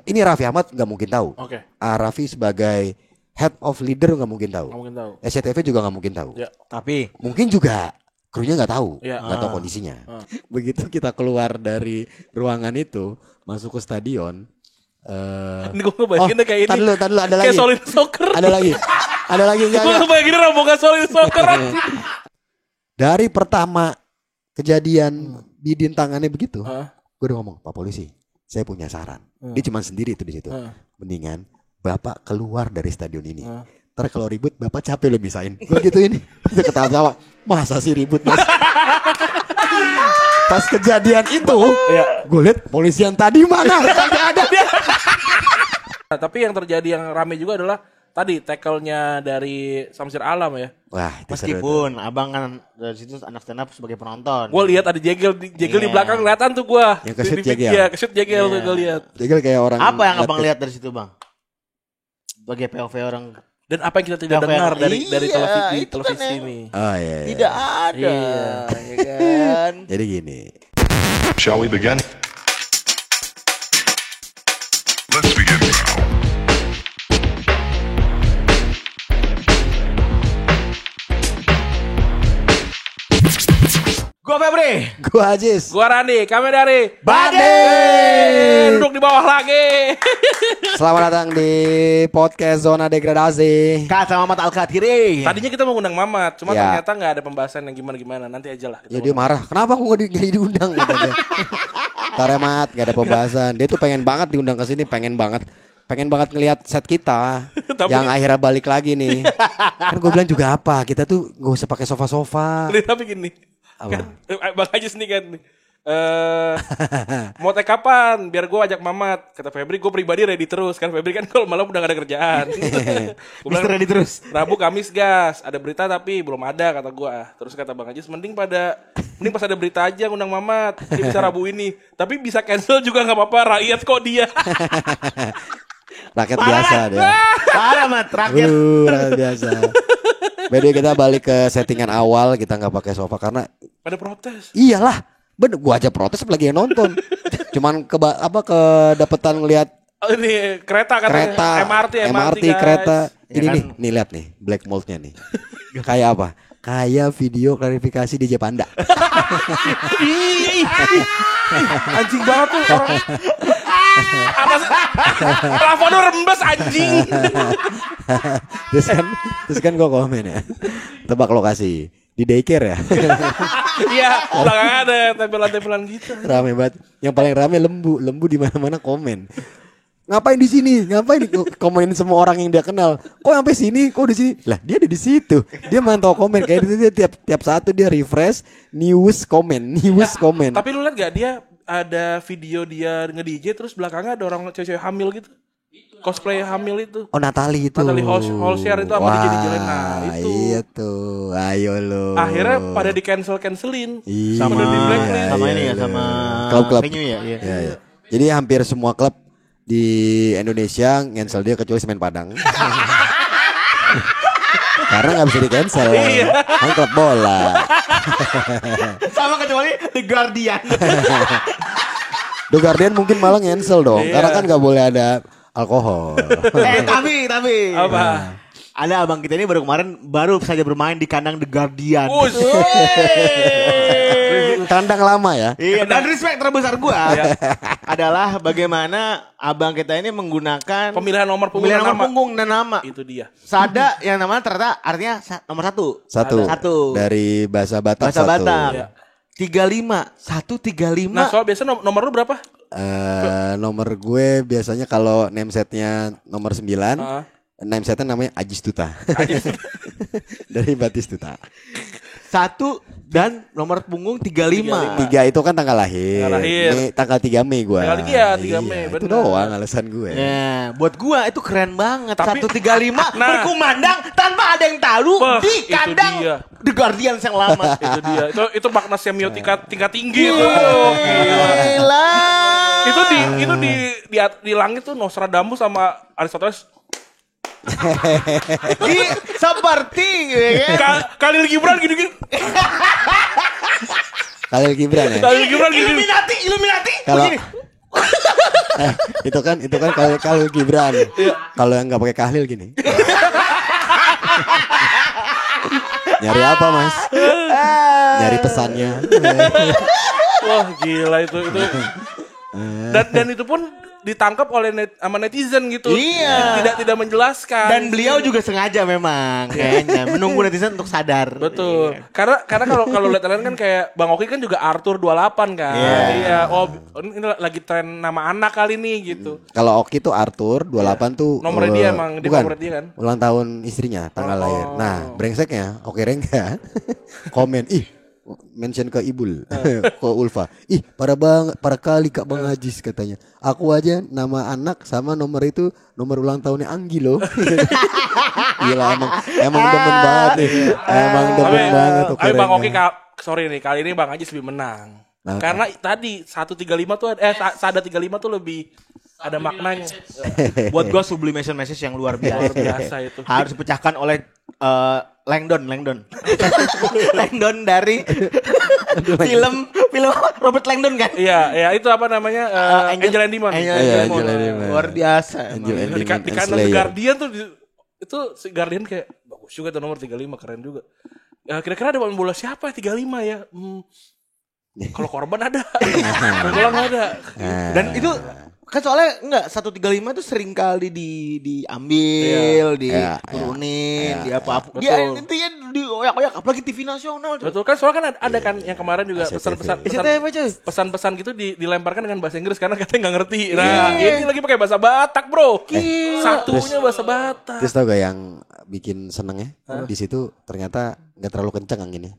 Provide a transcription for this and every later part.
Ini Raffi Ahmad nggak mungkin tahu. Oke. Raffi sebagai head of leader nggak mungkin tahu. Nggak mungkin tahu. SCTV juga nggak mungkin tahu. Ya. Tapi Mungkin juga krunya nggak tahu, Ya. nggak tahu kondisinya. Begitu kita keluar dari ruangan itu, masuk ke stadion. Ini gue ngebayanginnya kayak ini. Tadi lu ada lagi. Kayak Solid Soccer. Ada lagi enggak? Gue ngebayanginnya rombongan Solid Soccer. Dari pertama kejadian Bidin tangannya begitu, gue udah ngomong, Pak Polisi, saya punya saran. Dia cuma sendiri itu di situ. Mendingan Bapak keluar dari stadion ini. Ntar kalau ribut Bapak capek lo misahin. Gue gitu ini. Dia ketawa-tawa. Masa sih ribut Mas? Pas kejadian itu, gue lihat polisi yang tadi mana? Gak ada. Nah, tapi yang terjadi yang rame juga adalah tadi tackle-nya dari Samsir Alam ya. Wah, itu seru. meskipun abang kan dari situ anak stand up sebagai penonton. Gue lihat ada jegel di belakang kelihatan tuh gue. Yang ke-shoot jegel. Iya, ke-shoot jegel tuh gue lihat. Jadi kayak orang. Apa yang abang lihat dari situ bang? Sebagai POV orang. Dan apa yang kita tidak Apa dengar yang- dari Iya, itu televisi kan yang- ini. Oh iya. Tidak ada, ya kan? Jadi gini. Shall we begin? Let's begin now. Gua Febri. Gue Ajis. Gua Randi, kami dari Badai. duduk di bawah lagi. Selamat datang di podcast Zona Degradasi. Kata Mamat Al-Khatiri. Tadinya kita mau ngundang Mamat, cuma Ya. ternyata nggak ada pembahasan yang gimana-gimana. Nanti aja lah. Ya dia marah. Kenapa aku gak diundang? Katanya. Ntar ya Mat, gak ada pembahasan. Dia tuh pengen banget diundang ke sini, pengen banget ngelihat set kita. Tapi- yang akhirnya balik lagi nih. Kan gue bilang juga apa? Kita tuh gak usah pakai sofa-sofa. Tapi gini, Apa? kan, Bang Ajis nih kan. Mau tag kapan? Biar gue ajak Mamat. Kata Febri, gue pribadi ready terus. Kan Febri kan kalau malam udah gak ada kerjaan. Gue Mister ready terus. Rabu Kamis gas. Ada berita tapi belum ada kata gue. Terus kata Bang Ajis, mending pas ada berita aja ngundang Mamat. Dia bisa Rabu ini. Tapi bisa cancel juga gak apa-apa. Rakyat kok dia. Rakyat biasa deh. Parah Mat, rakyat. Rakyat biasa. By the way, kita balik ke settingan awal, kita nggak pakai sofa karena Pada protes. iyalah, bener gua aja protes apalagi yang nonton. Cuman kedapetan ngelihat Oh, ini kereta katanya. kereta, MRT guys. kereta. Ya Ini kan? nih lihat nih black moldnya nih. Kayak apa? Kayak video klarifikasi di Jepanda. Anjing banget tuh orang. Atas plafonnya rembes anjing. terus kan gua komen ya. Tebak lokasi di daycare ya. Iya, belakang ada tempelan-tempelan gitu. Rame banget. Yang paling rame lembu di mana-mana komen. Ngapain di sini? Ngapain komenin semua orang yang dia kenal? Kok sampai sini? Kok di sini? Lah, dia ada di situ. Dia mantau komen kayak dia tiap satu dia refresh news komen. Tapi lu lihat gak dia ada video dia nge-DJ terus belakangnya ada orang cewek-cewek hamil gitu. Cosplay hamil itu. Oh, Natali itu. Natali Holscher itu sama DJ Jelen. Nah, itu. Iya tuh. Ayo lo. Akhirnya pada di-cancelin. Iya, Sama di blacklist. sama ini ya, sama klub-klub. venue ya. Iya. Ya, ya. Jadi hampir semua klub di Indonesia cancel dia kecuali Semen Padang. Karena nggak bisa di cancel. Kan klub bola. Sama kecuali The Guardian. The Guardian mungkin malah cancel dong. Karena kan nggak boleh ada alkohol. Tapi Apa? ada abang kita ini baru saja bermain di kandang The Guardian. Kandang lama ya. Iya, dan respect terbesar gua adalah bagaimana abang kita ini menggunakan Pemilihan nomor punggung pemilihan dan nomor nama. punggung dan nama. Itu dia. Sada yang namanya ternyata artinya nomor satu. Satu. Dari bahasa Batak Bahasa satu. Batak. Iya. 35. Nah, soal biasa nomor lu berapa? Nomor gue biasanya kalau name setnya nomor 9. Name setnya namanya Ajis Tuta. Dari Batistuta. 1 dan nomor punggung 35. 3 itu kan tanggal lahir. Tanggal lahir. Tanggal 3 Mei gue. Tanggal 3 Mei, Itu benar. doang alasan gue. Ya, buat gua itu keren banget. Tapi- 135 Nah. berkumandang tanpa ada yang tahu Wah, di itu kandang dia. The Guardian yang lama. Itu dia. Itu makna semio tingkat tinggi itu. Gila. Itu di langit tuh Nostradamus sama Aristoteles. Seperti ya kan? Khalil Gibran gini-gini. Khalil Gibran ya. Khalil Gibran gini. Illuminati. Kalau Begini. Itu kan kalau Gibran. Kalau yang nggak pakai kahlil gini. Nyari apa Mas? Nyari pesannya. Wah gila itu. Dan itu pun ditangkap oleh sama netizen gitu. Iya. Tidak menjelaskan. Dan beliau juga sengaja memang kayaknya menunggu netizen untuk sadar. Betul. Karena kalau lihat kan kayak Bang Oki kan juga Arthur 28 kan. Iya. Oh, ini lagi tren nama anak kali nih gitu. Kalau Oki tuh Arthur 28 tuh Nomornya dia emang di bukan, favorit dia kan. ulang tahun istrinya, tanggal lahir. Nah, brengseknya Oki Rengga komen, mention ke Ibul, ke Ulfa. Para kali Kak Bang Ajis katanya. Aku aja nama anak sama nomor ulang tahunnya Anggi loh. Gila emang demen banget nih. Emang demen banget tuh. Tapi Bang Oki sorry nih, kali ini Bang Ajis lebih menang. Karena tadi 135 tuh Sada 35 tuh lebih ada maknanya. Buat gue sublimation message yang luar biasa. Luar biasa itu. Harus dipecahkan oleh Langdon dari film Robert Langdon kan? Iya, itu apa namanya? Angel and Demon. Angel and Demon. Luar biasa. Angel and Di Demon and kanan Slayer. Guardian tuh itu si Guardian kayak bagus juga tuh nomor 35, keren juga. Kira-kira ada pemain bola siapa 35 ya? Kalau Korban ada. Kalau nggak ada. Dan itu kan soalnya enggak 135 itu sering kali diambil, diturunin, di apa-apa. Dia intinya dioyak-oyak apalagi TV nasional. Betul kan, soalnya kan ada kan yang kemarin juga SCTV, cuy. pesan-pesan gitu dilemparkan dengan bahasa Inggris karena katanya nggak ngerti. Nah, ini lagi pakai bahasa Batak, Bro. Satunya bahasa Batak. Terus tau gak yang bikin senengnya? Di situ ternyata nggak terlalu kencang anginnya.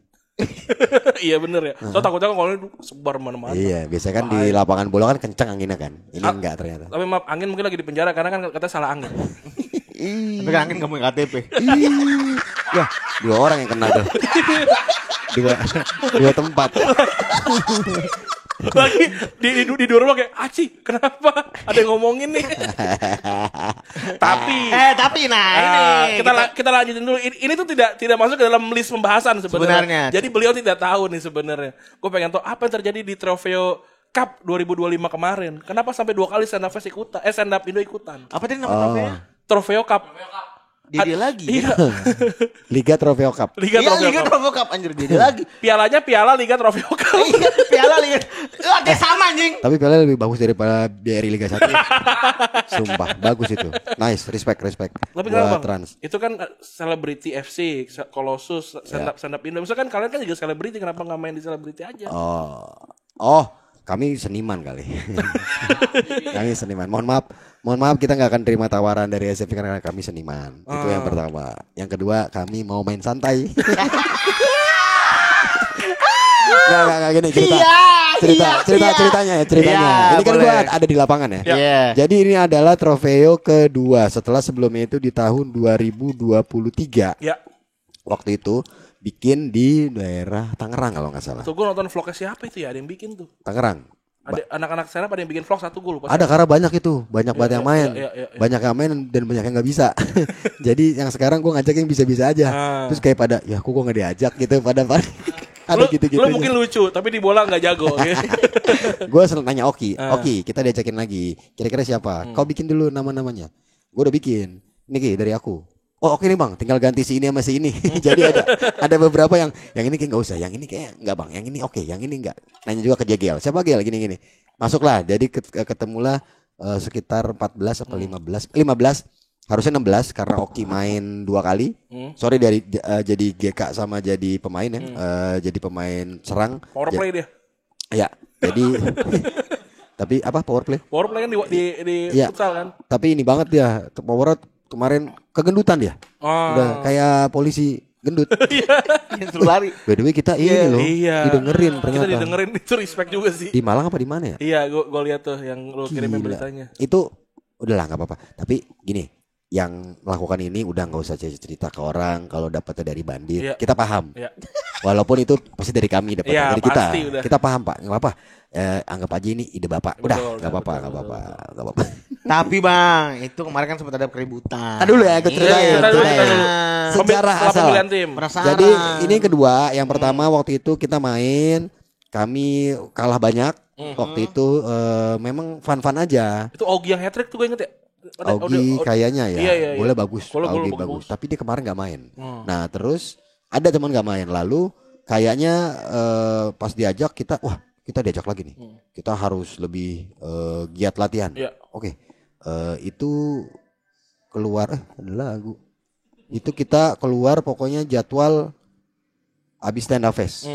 Iya bener ya. So takutnya kalau ini sebar mana-mana. Iya, biasanya kan di lapangan bola kan kencang anginnya kan. Ini enggak ternyata. Tapi maaf, angin mungkin lagi di penjara karena kan katanya salah angin. Tapi kan angin kamu yang KTP. Wah, 2 orang yang kena tuh. dua tempat. Lagi di rumah kayak Aci, kenapa? Ada yang ngomongin nih. Tapi ini kita lanjutin dulu. Ini tuh tidak masuk ke dalam list pembahasan sebenarnya. Jadi beliau tidak tahu nih sebenarnya. Gue pengen tahu apa yang terjadi di Trofeo Cup 2025 kemarin. Kenapa sampai 2 kali stand up Indo ikutan? apa tadi nama trofeonya? Trofeo Cup. Dia lagi. Iya. Liga Trofeo Cup. Liga Trofeo Cup anjir dia lagi. Pialanya piala Liga Trofeo Cup. Piala Liga. Kayak sama anjing. Tapi piala lebih bagus daripada BRI Liga 1. Sumpah, bagus itu. Nice, respect. Tapi buat Bang, Trans. itu kan Celebrity FC, Colossus, stand up Indo. Misalkan kalian kan juga selebriti, kenapa nggak main di selebriti aja? Oh, kami seniman kali. Kami seniman. Mohon maaf kita nggak akan terima tawaran dari SFP karena kami seniman. Itu yang pertama. Yang kedua, kami mau main santai. Nggak gini ceritanya. Ini kan gua ada di lapangan ya. Jadi ini adalah trofeo kedua setelah sebelumnya itu di tahun 2023. Ya. Waktu itu bikin di daerah Tangerang kalau nggak salah. Tuh gue nonton vlognya siapa itu ya, ada yang bikin tuh. Tangerang. Ada anak-anak sana pada yang bikin vlog satu, gue lupa. Ada karena banyak itu, banyak banget yang main. Banyak yang main dan banyak yang nggak bisa. Jadi yang sekarang gue ngajak yang bisa-bisa aja. Terus kayak pada, ya aku nggak diajak gitu pada ada gitu-gitu. Lu mungkin lucu, tapi di bola nggak jago. Gue selalu nanya Oki, kita diajakin lagi. Kira-kira siapa? Kau bikin dulu nama-namanya. Gue udah bikin. Ini Ki dari aku. Oh oke nih Bang, tinggal ganti si ini sama si ini. Jadi ada beberapa yang ini kayak nggak usah, yang ini kayak nggak Bang, yang ini oke, yang ini nggak. Nanya juga ke Jegel, siapa Gel gini-gini. Masuklah, jadi ketemulah sekitar 14 atau 15, harusnya 16 karena Oki main 2 kali. Sorry dari jadi GK sama jadi pemain ya, jadi pemain serang. Power play dia. Ya, jadi tapi apa power play? Power play kan di futsal kan. Tapi ini banget dia, power kemarin kegendutan dia. Udah kayak polisi gendut. Suruh lari. By the way kita ini loh didengerin ternyata. Kita didengerin, itu respect juga sih. Di Malang apa di mana ya? Iya, gue lihat tuh yang lu kirimin beritanya. Itu udahlah nggak apa-apa. Tapi gini, yang melakukan ini udah nggak usah cerita ke orang kalau dapatnya dari bandit. Kita paham. Walaupun itu pasti dari kami dapatnya dari kita. Udah. Kita paham Pak, nggak apa-apa. Anggap aja ini ide Bapak. Udah, nggak apa-apa. Tapi Bang, itu kemarin kan sempat ada keributan. Dulu ya, ikut ceritain. Sejarah asal. Tim. Jadi ini yang kedua, yang pertama waktu itu kita main Kami kalah banyak waktu itu, memang fun-fun aja. Itu Augie yang hat-trick tuh gue inget ya. Augie kayaknya ya, iya. boleh bagus, Augie bagus. Tapi dia kemarin nggak main. Nah terus ada teman nggak main, lalu kayaknya pas diajak kita diajak lagi nih. Kita harus lebih giat latihan. Oke. Itu keluar ada lagu. Itu kita keluar pokoknya jadwal abis stand up fest.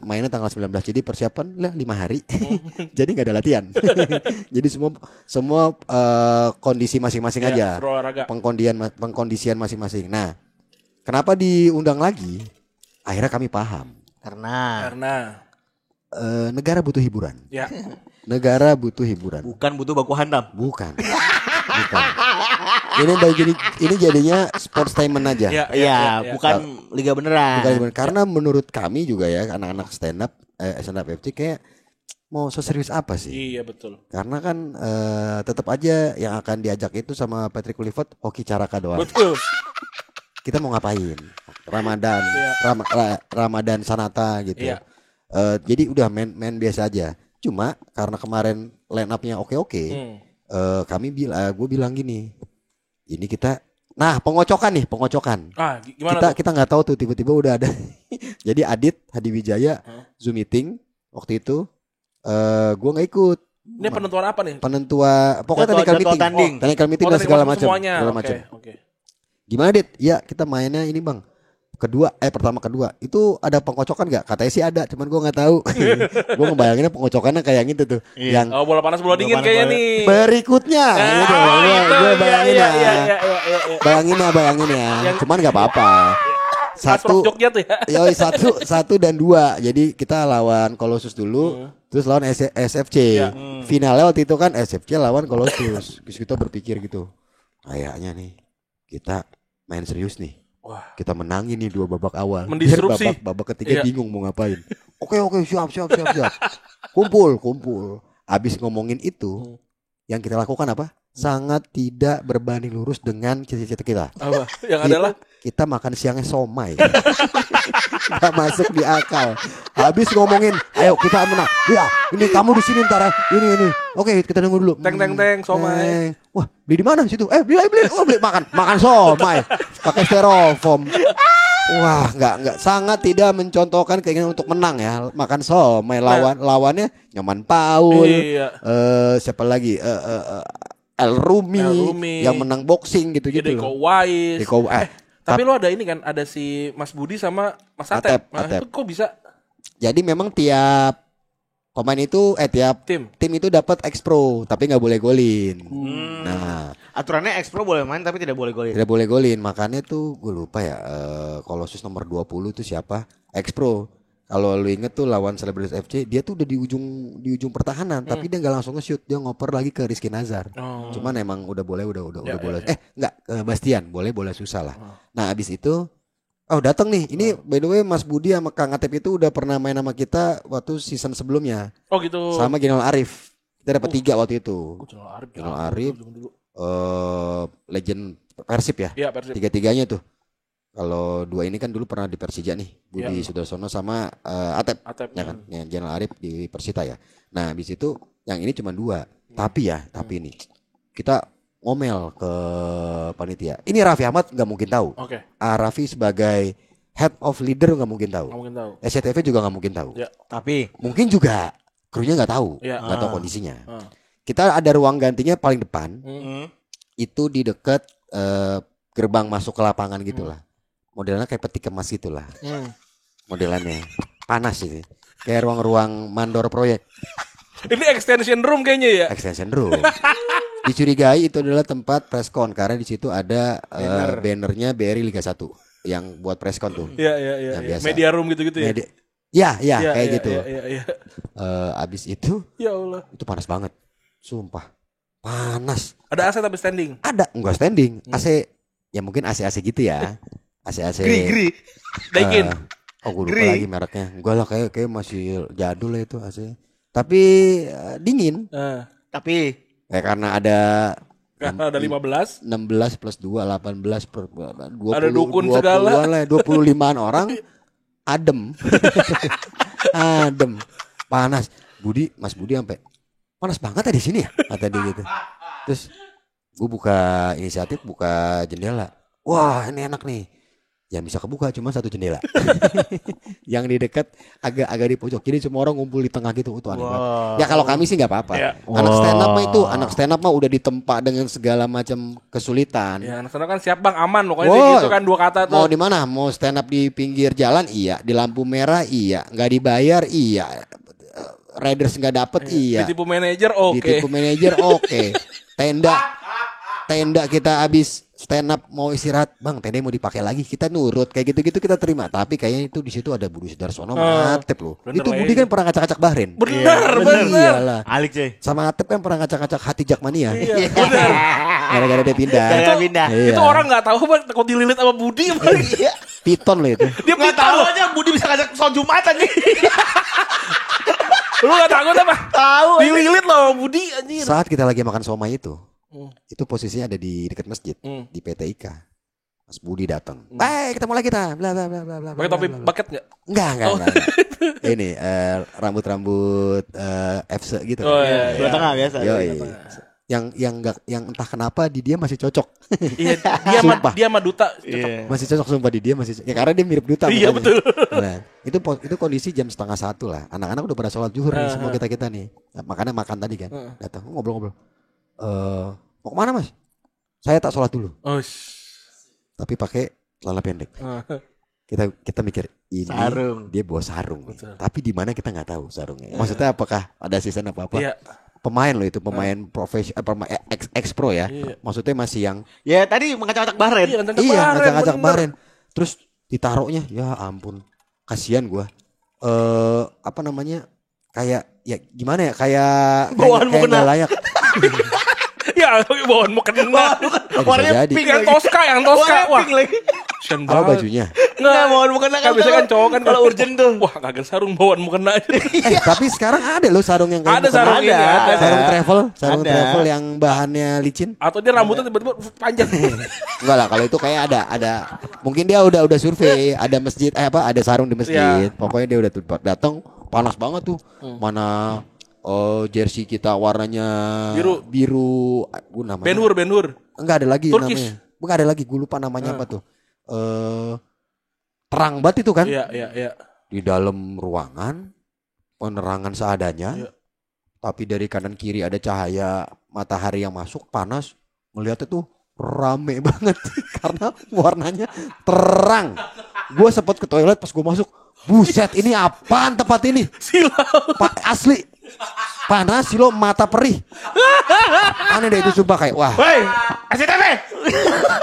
Mainnya tanggal 19, jadi persiapan lah 5 hari. Jadi nggak ada latihan. Jadi semua kondisi masing-masing aja. Pengkondisian masing-masing. Nah, kenapa diundang lagi? Akhirnya kami paham. Karena negara butuh hiburan. Ya. Negara butuh hiburan. Bukan butuh baku hantam. Bukan. Ini jadinya sportstainment aja. Iya, bukan liga beneran. Karena menurut kami juga ya, anak-anak stand up FC kayak mau serius apa sih? Iya betul. Karena kan tetap aja yang akan diajak itu sama Patrick Kluivert, Hoki Caraka doang. Betul. Kita mau ngapain? Ramadan Sanata gitu. Iya. Jadi udah main biasa aja. Cuma karena kemarin line up-nya oke. Gue bilang gini, ini kita, pengocokan. Gimana kita nggak tahu tuh tiba-tiba udah ada. Jadi Adit Hadi Wijaya Zoom meeting waktu itu, gue nggak ikut. Ini penentuan apa nih? Pokoknya technical meeting dan segala macam. Oke. Gimana Dit? Ya kita mainnya ini bang. Pertama kedua itu ada pengocokan nggak? Katanya sih ada, cuman gue nggak tahu. Gue ngebayanginnya pengocokannya kayak yang itu tuh. Iya. Yang bola panas bola dingin kayaknya nih. Berikutnya. Gitu. Gue bayangin ya. Bayangin ya. Cuman nggak apa-apa. Satu dan 2. Jadi kita lawan Colossus dulu, terus lawan SFC. Finalnya waktu itu kan SFC lawan Colossus. Terus kita berpikir gitu, kayaknya nih kita main serius nih. Wah, kita menangin nih 2 babak awal. Mendisrupsi. Babak ketiga bingung mau ngapain. Oke, siap. Kumpul. Abis ngomongin itu, yang kita lakukan apa? Sangat tidak berbanding lurus dengan cita-cita kita. Apa? Yang adalah kita makan siangnya somai. Gak masuk di akal. Habis ngomongin, ayo kita menang. Ya, ini kamu di sini ntar. Ini. Oke, kita nunggu dulu. Teng somai. Wah, beli di mana situ? Beli. Beli makan somai. Pakai styrofoam. Wah, enggak sangat tidak mencontohkan keinginan untuk menang ya. Makan somai lawannya Nyoman Paul. Iya. Siapa lagi? El Rumi yang menang boxing gitu. Deko Wais. Tapi lo ada ini kan, ada si Mas Budi sama Mas Atep. Itu kok bisa? Jadi memang tiap pemain itu tiap tim itu dapat ex-pro tapi nggak boleh golin. Nah, aturannya ex-pro boleh main tapi tidak boleh golin. Tidak boleh golin, makanya tuh gue lupa ya. Colossus nomor 20 itu siapa? Ex-pro. Kalau lu inget tuh lawan Celebrities FC, dia tuh udah di ujung pertahanan, tapi dia nggak langsung nge-shoot, dia ngoper lagi ke Rizky Nazar. Cuman emang udah boleh. Enggak, Bastian boleh susah lah. Nah, abis itu datang nih. Ini by the way Mas Budi sama Kang Atep itu udah pernah main sama kita waktu season sebelumnya. Oh gitu. Sama General Arif. Kita dapat 3 waktu itu. General Arif, legend Persib ya. Iya, Persib. 3-3-nya tuh. Kalau 2 ini kan dulu pernah di Persija nih, Budi Sudarsono sama Atep ya kan, yang General Arif di Persita ya. Nah, habis itu yang ini cuma 2. Tapi ini kita ngomel ke panitia. Ini Raffi Ahmad nggak mungkin tahu. Raffi sebagai head of leader nggak mungkin tahu. SCTV juga nggak mungkin tahu. Tapi mungkin juga krunya nggak tahu, nggak tahu kondisinya. Kita ada ruang gantinya paling depan, itu di dekat gerbang masuk ke lapangan gitulah. Modelnya kayak peti kemas gitulah. Modelannya panas ini. Kayak ruang-ruang mandor proyek. Ini extension room kayaknya ya. Extension room. Dicurigai itu adalah tempat preskon karena di situ ada bannernya BRI Liga 1 yang buat preskon tuh. Iya. Media room gitu-gitu ya. Kayak gitu. Abis itu, ya Allah, itu panas banget. Sumpah. Panas. Ada AC tapi standing? Ada, enggak standing. AC ya mungkin AC gitu ya. AC Gri. Daikin. Gue lupa lagi mereknya. Enggak lah, kayak masih jadul lah itu AC. Tapi dingin. Tapi karena ada 15 plus 2 18 per 20, ada dukun segala. 25-an orang adem. Adem. Panas. Mas Budi sampai panas banget ya di sini ya, kata dia gitu. Terus gue buka inisiatif, buka jendela. Wah, ini enak nih. Yang bisa kebuka cuma satu jendela. Yang di dekat agak di pojok. Jadi semua orang ngumpul di tengah gitu. Itu aneh banget. Ya kalau kami sih nggak apa-apa. Ya. Anak stand up mah udah ditempa dengan segala macam kesulitan. Ya, anak stand up kan siap bang, aman pokoknya gitu kan 2 kata tuh. Mau di mana? Mau stand up di pinggir jalan? Iya. Di lampu merah? Iya. Nggak dibayar? Iya. Riders nggak dapet? Iya. Ditipu manajer? Oke. Ditipu manajer? Oke. Tenda kita habis stand up mau istirahat, bang tenda mau dipakai lagi, kita nurut kayak gitu-gitu kita terima. Tapi kayaknya itu di situ ada Budi Sudarsono sama Atep loh. Itu Budi kan pernah ngacak-ngacak Bahrain. Bener. Iyalah. Alik cuy. Sama Atep kan pernah ngacak-ngacak Hati Jakmania. Iya, bener. Gara-gara dia pindah. Itu orang nggak tahu apa takut dililit sama Budi. Iya. Piton loh itu. Dia nggak tahu aja Budi bisa ngajak sholat Jumatan nih. Lu nggak takut apa? Tahu. Dililit loh Budi anjir. Saat kita lagi makan somai itu posisinya ada di dekat masjid di PT IKA. Mas Budi datang. Baik, kita mulai kita. Bla bla bla bla bla. Pakai topi bucket enggak? Enggak. Ini rambut-rambut FC gitu. Oh iya. Sebelah tengah biasa. Yang entah kenapa di dia masih cocok. Iya, dia sama duta cocok. Masih cocok sumpah di dia masih. Ya karena dia mirip duta. Iya betul. Nah, itu kondisi jam 12:30 lah. Anak-anak udah pada sholat zuhur nih semua kita nih. Makanya makan tadi kan. Datang ngobrol-ngobrol. Mau kemana mas? Saya tak sholat dulu. Tapi pakai celana pendek. Kita mikir ini sarung. Dia bawa sarung. Tapi di mana kita nggak tahu sarungnya. Maksudnya apakah ada season apa? Iya. Pemain loh itu, pemain profesional, ex-pro ya. Iya. Maksudnya masih yang. Ya tadi ngacak-ngacak Bahrain. Iya, ngacak-ngacak Bahrain. Terus ditaruhnya, ya ampun, kasihan gue. Apa namanya? Kayak ya gimana ya? Kayak nggak layak. Ya, bawaan mau kena. Warnanya pink yang Tosca. Wah, apa bajunya? Nggak, bawaan mau kena kan. Biasanya kan cowok kan kalau urgent tuh. Wah, kagak sarung bawaan mau kena aja. Tapi sekarang ada loh sarung yang kayak ada sarung ini. Ada. Sarung travel yang bahannya licin. Atau dia rambutnya tiba-tiba panjang. Enggak lah, kalau itu kayak ada. Mungkin dia udah survei, ada masjid ada sarung di masjid. Pokoknya dia udah datang panas banget tuh. Mana jersey kita warnanya biru namanya. Ben-Hur. Enggak ada lagi namanya. Enggak ada lagi, gue lupa namanya apa tuh. Terang banget itu kan. Iya. Di dalam ruangan penerangan seadanya. Iya. Tapi dari kanan kiri ada cahaya matahari yang masuk, panas. Melihatnya tuh rame banget karena warnanya terang. Gue sempat ke toilet pas gue masuk. Buset, ini apaan tempat ini? Silau. Asli. Panas sih lo, mata perih. Aneh deh itu sumpah kayak wah. Woi,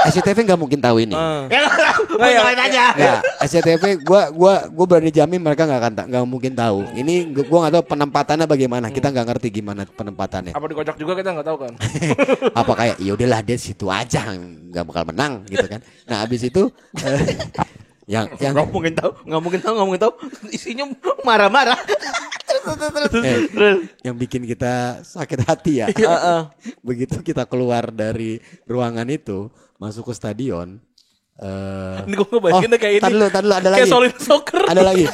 SCTV nggak mungkin tahu ini. Ya nggak aja. Ya, SCTV gue berani jamin mereka nggak mungkin tahu. Ini gue nggak tahu penempatannya bagaimana. Kita nggak ngerti gimana penempatannya. Apa dikocok juga kita nggak tahu kan. Apa kayak ya udahlah dia situ aja nggak bakal menang gitu kan. Nah abis itu yang nggak mungkin tahu isinya marah-marah. Yang bikin kita sakit hati ya. Begitu kita keluar dari ruangan itu masuk ke stadion. Ini gue ngebayangin kayak ini. Tadi lu ada lagi. Kayak Solid Soccer. Ada lagi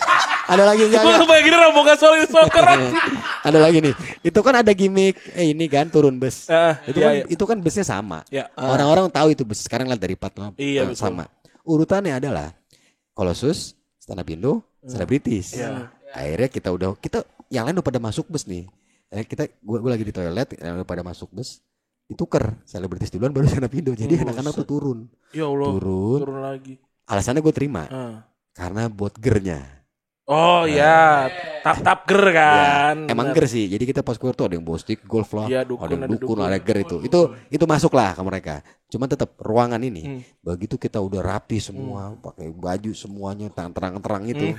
enggak. Gue ngebayangin rombongan Solid Soccer. Ada lagi nih. Itu kan ada gimmick ini kan turun bus. Itu kan busnya sama. Orang-orang tahu itu bus. Sekarang lihat dari plat sama. Urutannya adalah Kolossus, Stand Up Indo, Selebritis. Akhirnya kita yang lain udah pada masuk bus nih. Gue lagi di toilet, yang udah pada masuk bus, dituker Selebritis duluan baru Stand Up Indo. Jadi anak-anak tuh turun. Ya Allah. Turun lagi. Alasannya gue terima. Karena buat gernya. Oh ya, tap ger kan. Ya, emang ger sih. Jadi kita pas keluar tuh ada yang bawa stick golf lah, ada dukun, ada ger itu masuk lah ke mereka. Cuma tetap ruangan ini, begitu kita udah rapi semua, pakai baju semuanya terang-terang itu.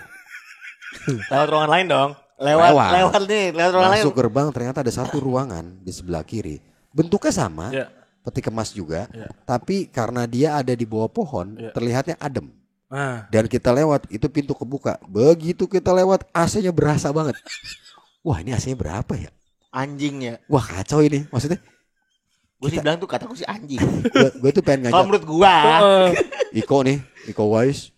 Lewat ruangan lain dong. Lewat ruangan lain. Masuk gerbang ternyata ada satu ruangan di sebelah kiri. Bentuknya sama, peti kemas juga, tapi karena dia ada di bawah pohon, terlihatnya adem. Dan kita lewat, itu pintu kebuka. Begitu kita lewat, AC-nya berasa banget. Wah ini AC-nya berapa ya? Anjing ya. Wah kacau ini, maksudnya. Gue sih bilang tuh kataku sih anjing. Gue tuh pengen ngajak. Kalau menurut gue. Iko Wise.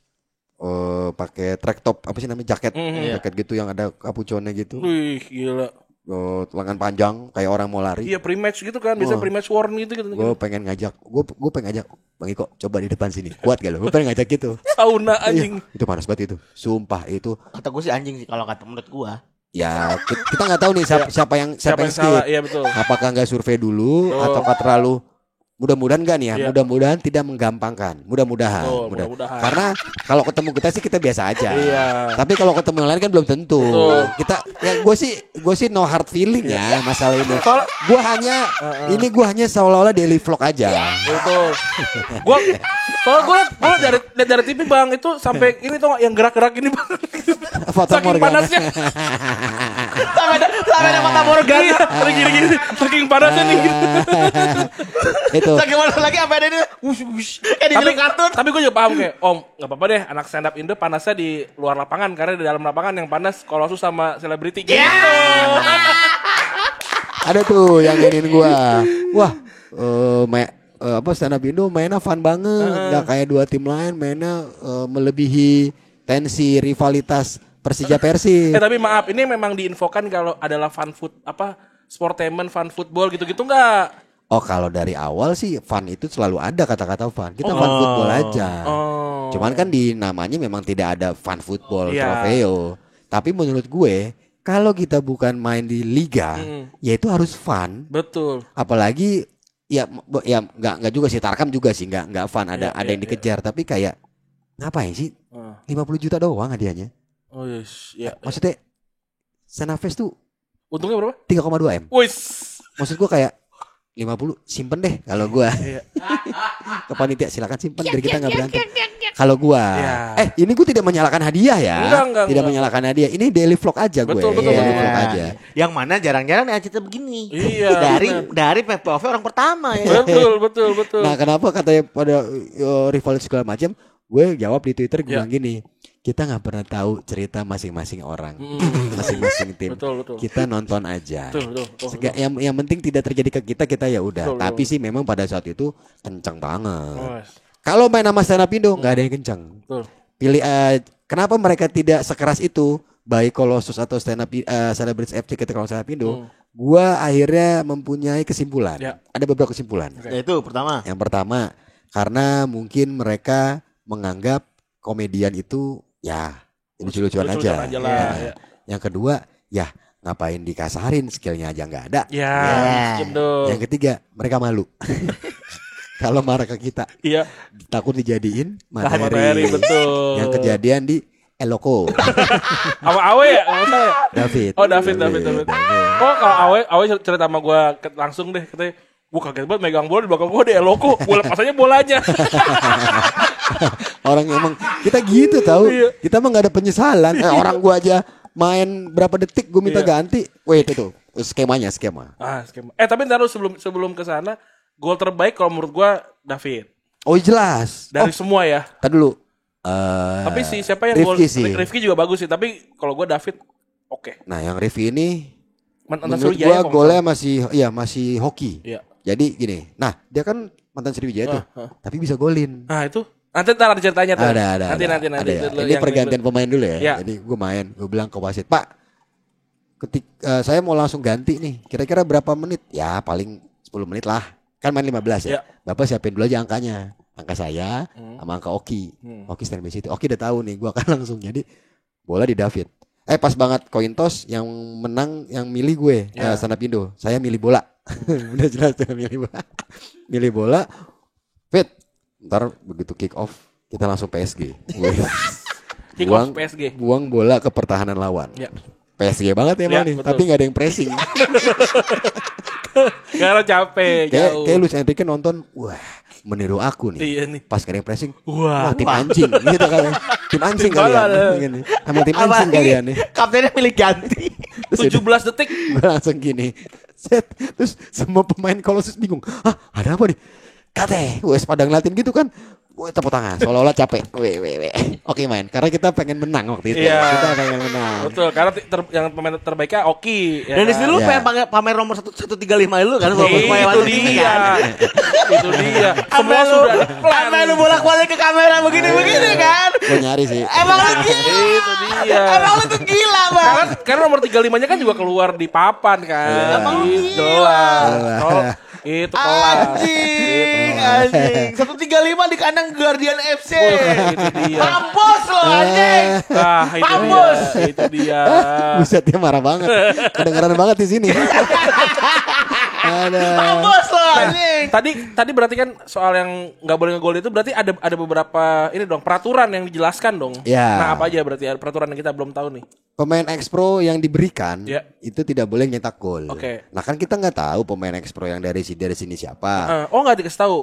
pakai track top apa sih namanya jaket gitu yang ada kapuconnya gitu. Wih, gila. Lengan panjang kayak orang mau lari. Iya, pre-match gitu kan, biasa pre-match warm gitu. Gue pengen ngajak Bang Iko coba di depan sini. Kuat gak lo? Gue pengen ngajak gitu. Sauna anjing. Itu panas banget itu. Sumpah itu. Kata gue sih anjing sih kalau kata menurut gue. Ya kita nggak tahu nih siapa yang salah. Iya betul. Apakah nggak survei dulu ataukah terlalu mudah-mudahan enggak nih ya. Mudah-mudahan tidak menggampangkan. Mudah-mudahan. Karena kalau ketemu kita sih kita biasa aja. Iya. Tapi kalau ketemu yang lain kan belum tentu. Kita ya gue sih no hard feeling ya masalah ini. Gue hanya seolah-olah daily vlog aja. Betul. Gue dari TV Bang itu sampai ini tuh yang gerak-gerak ini Bang. Saking panasnya. Sampai ada Fata Morgana. Gini. Saking panasnya nih. Itu. Saking panas lagi apa ada ini? Wush. Kayak di film kartun. Tapi gue juga paham kayak, Om, enggak apa-apa deh anak stand up Indo panasnya di luar lapangan karena di dalam lapangan yang panas Kolossus sama selebriti gitu. Ada tuh yang ingin gua. Wah, stand up Indo mainnya fun banget. Gak kayak dua tim lain mainnya melebihi tensi rivalitas Persija Persib. Tapi maaf, ini memang diinfokan kalau adalah sportainment, fun football gitu-gitu enggak? Oh, kalau dari awal sih fun itu selalu ada kata-kata fun. Kita fun football aja. Cuman kan di namanya memang tidak ada fun football trofeo. Tapi menurut gue kalau kita bukan main di liga, ya itu harus fun. Betul. Apalagi ya enggak juga sih, Tarkam juga sih enggak fun, ada yang dikejar, tapi kayak ngapain sih? 50 juta doang hadiahnya. Oh yes, ya. Maksudnya Senafest tuh untungnya berapa? 3,2 M. Wis. Maksud gua kayak 50 simpen deh kalau gua. Ke panitia silakan simpen biar kita enggak berantem. Kalau gua, ini gua tidak menyalahkan hadiah ya. Tidak menyalahkan hadiah. Ini daily vlog aja gue. Betul. Daily vlog aja. Yang mana jarang-jarang ya cerita begini. Iya. Dari PPOV orang pertama ya. Betul. Nah, kenapa katanya pada rival segala macam? Gue jawab di Twitter, gue bilang gini, kita nggak pernah tahu cerita masing-masing orang, masing-masing tim. Betul. Kita nonton aja. Betul. Yang penting tidak terjadi ke kita ya udah. Tapi sih memang pada saat itu kencang banget. Kalau main nama stand up Indo nggak ada yang kencang. Pilih kenapa mereka tidak sekeras itu, baik Kolossus atau stand up Celebrity FC ketika stand up Indo. Gue akhirnya mempunyai kesimpulan. Ada beberapa kesimpulan. Yaitu pertama. Yang pertama, karena mungkin mereka menganggap komedian itu ya lucu-lucuan aja. Ya. Yang kedua, ya ngapain dikasarin, skillnya aja nggak ada. Yang ketiga, mereka malu. Kalau marah ke kita, takut dijadiin materi. Betul. Yang kejadian di Eloko. Awe ya? David. Oh David. Oh kalau Awe cerita sama gue langsung deh, katanya gue kaget banget megang bola di belakang gue di Eloko, gue lepas aja bolanya. Orang emang kita gitu tahu. Kita mah nggak ada penyesalan. Orang gue aja main berapa detik gue minta ganti. Wait itu skema. Skema. Tapi ntar sebelum ke sana, gol terbaik kalau menurut gue David. Oh jelas. Dari semua ya. Tadi dulu. Tapi siapa yang gol? Rifki juga bagus sih. Tapi kalau gue David oke. Nah yang Rifki ini menurut gue golnya masih hoki. Iya. Jadi gini. Nah dia kan mantan Sriwijaya tuh. Tapi bisa golin. Nah itu. Nanti ada ceritanya tuh. Ada. Nanti. Ini pergantian pemain dulu ya. Jadi gue main. Gue bilang ke wasit, Pak. Saya mau langsung ganti nih. Kira-kira berapa menit? Ya paling 10 menit lah. Kan main 15 ya. Bapak siapin dulu aja angkanya. Angka saya sama angka Oki. Oki standby situ. Oki udah tahu nih, gua akan langsung jadi bola di David. Pas banget coin toss yang menang yang milih gue stand up Indo. Saya milih bola. Udah jelas tuh milih bola. Milih bola. Fit. Ntar begitu kick off kita langsung PSG. Kick off PSG. Buang bola ke pertahanan lawan. PSG banget ya nih, tapi nggak ada yang pressing. Karena capek. Kayak Luis Enrique nonton, wah meniru aku nih. Iya nih. Pas kalian pressing, wah tim anjing gitu kan. Tim anjing kalian. Emang tim anjing kalian nih. Kaptennya milih ganti. 17 detik. Gue langsung gini. Set. Terus semua pemain Kolossus bingung. Hah ada apa nih? Kate, wes pada ngeliatin gitu kan. Gue tepuk tangan, seolah-olah capek. Oke main, karena kita pengen menang waktu itu. Iya. Kita pengen menang. Betul, karena yang pemain terbaiknya Oki. Ya Dan di kan? sini lu pengen pamer nomor 135 lu kan. Itu dia. Itu dia. Semua sudah di-plan. Sampai lu bolak-balik ke kamera begini-begini kan. Gue nyari sih. Emang lu gila. Itu dia. Emang lu tuh gila bang. Karena nomor 35-nya kan juga keluar di papan kan. Emang lu gila. Jelas. Itu kelas. Anjing 135 di kandang Guardian FC. Itu dia. Mampus lo anjing. Nah, itu Mampus. dia. Itu dia. Buset dia marah banget. Kedengeran banget di sini. Ada. Mampus lo anjing. Tadi berarti kan soal yang nggak boleh ngegol itu berarti ada beberapa ini dong peraturan yang dijelaskan dong. Ya. Nah apa aja berarti peraturan yang kita belum tahu nih. Pemain ex-pro yang diberikan Ya. itu tidak boleh nyetak gol. Oke. Nah kan kita nggak tahu pemain ex-pro yang dari sini siapa. Oh nggak dikasih tahu.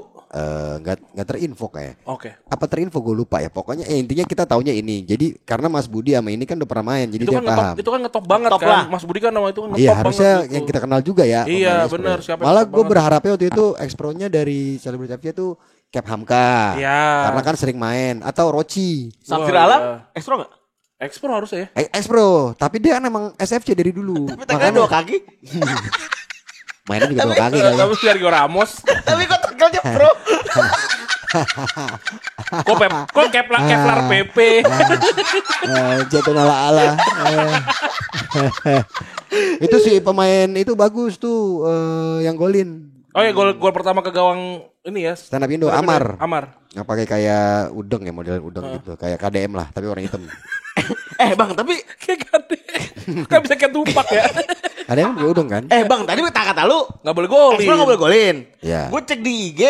Nggak terinfo kayak. Oke. Apa terinfo gue lupa ya. Pokoknya intinya kita taunya ini. Jadi karena Mas Budi sama ini kan udah pernah main, jadi Itu dia kan paham. itu kan ngetop banget Ngetop kan. lah. Mas Budi kan nama itu kan ngetop Iya banget harusnya gitu. yang kita kenal juga ya. Iya, pemain ex-pro. bener, siapa yang Malah ngetop gue banget. berharapnya waktu itu ex-pro-nya dari Celebrity FC itu Cap Hamka. Iya. Karena kan sering main. Atau Roci. Samsir Wah, Alam iya. ekstro gak? Ekspor harusnya ya. Ex-pro. Tapi dia kan emang SFC dari dulu. Tapi tangannya 2 kaki. Mainnya juga 2 kaki kali. Tapi Sergio Ramos. Tapi kok tegalnya bro. Kok Kepler PP. Jatuh ala-ala. Itu sih pemain itu bagus tuh yang golin. Oh ya gol pertama ke gawang ini ya. Stand up Indo Amar. Amar. Nggak pakai kayak udeng ya, model udeng gitu, kayak KDM lah tapi warna hitam. Bang tapi Kayak gade. Kan bisa kayak tumpak ya. KDM juga udeng kan? bang tadi kata lu Nggak boleh golin. ekstro gak boleh golin. Iya. Gue cek di IG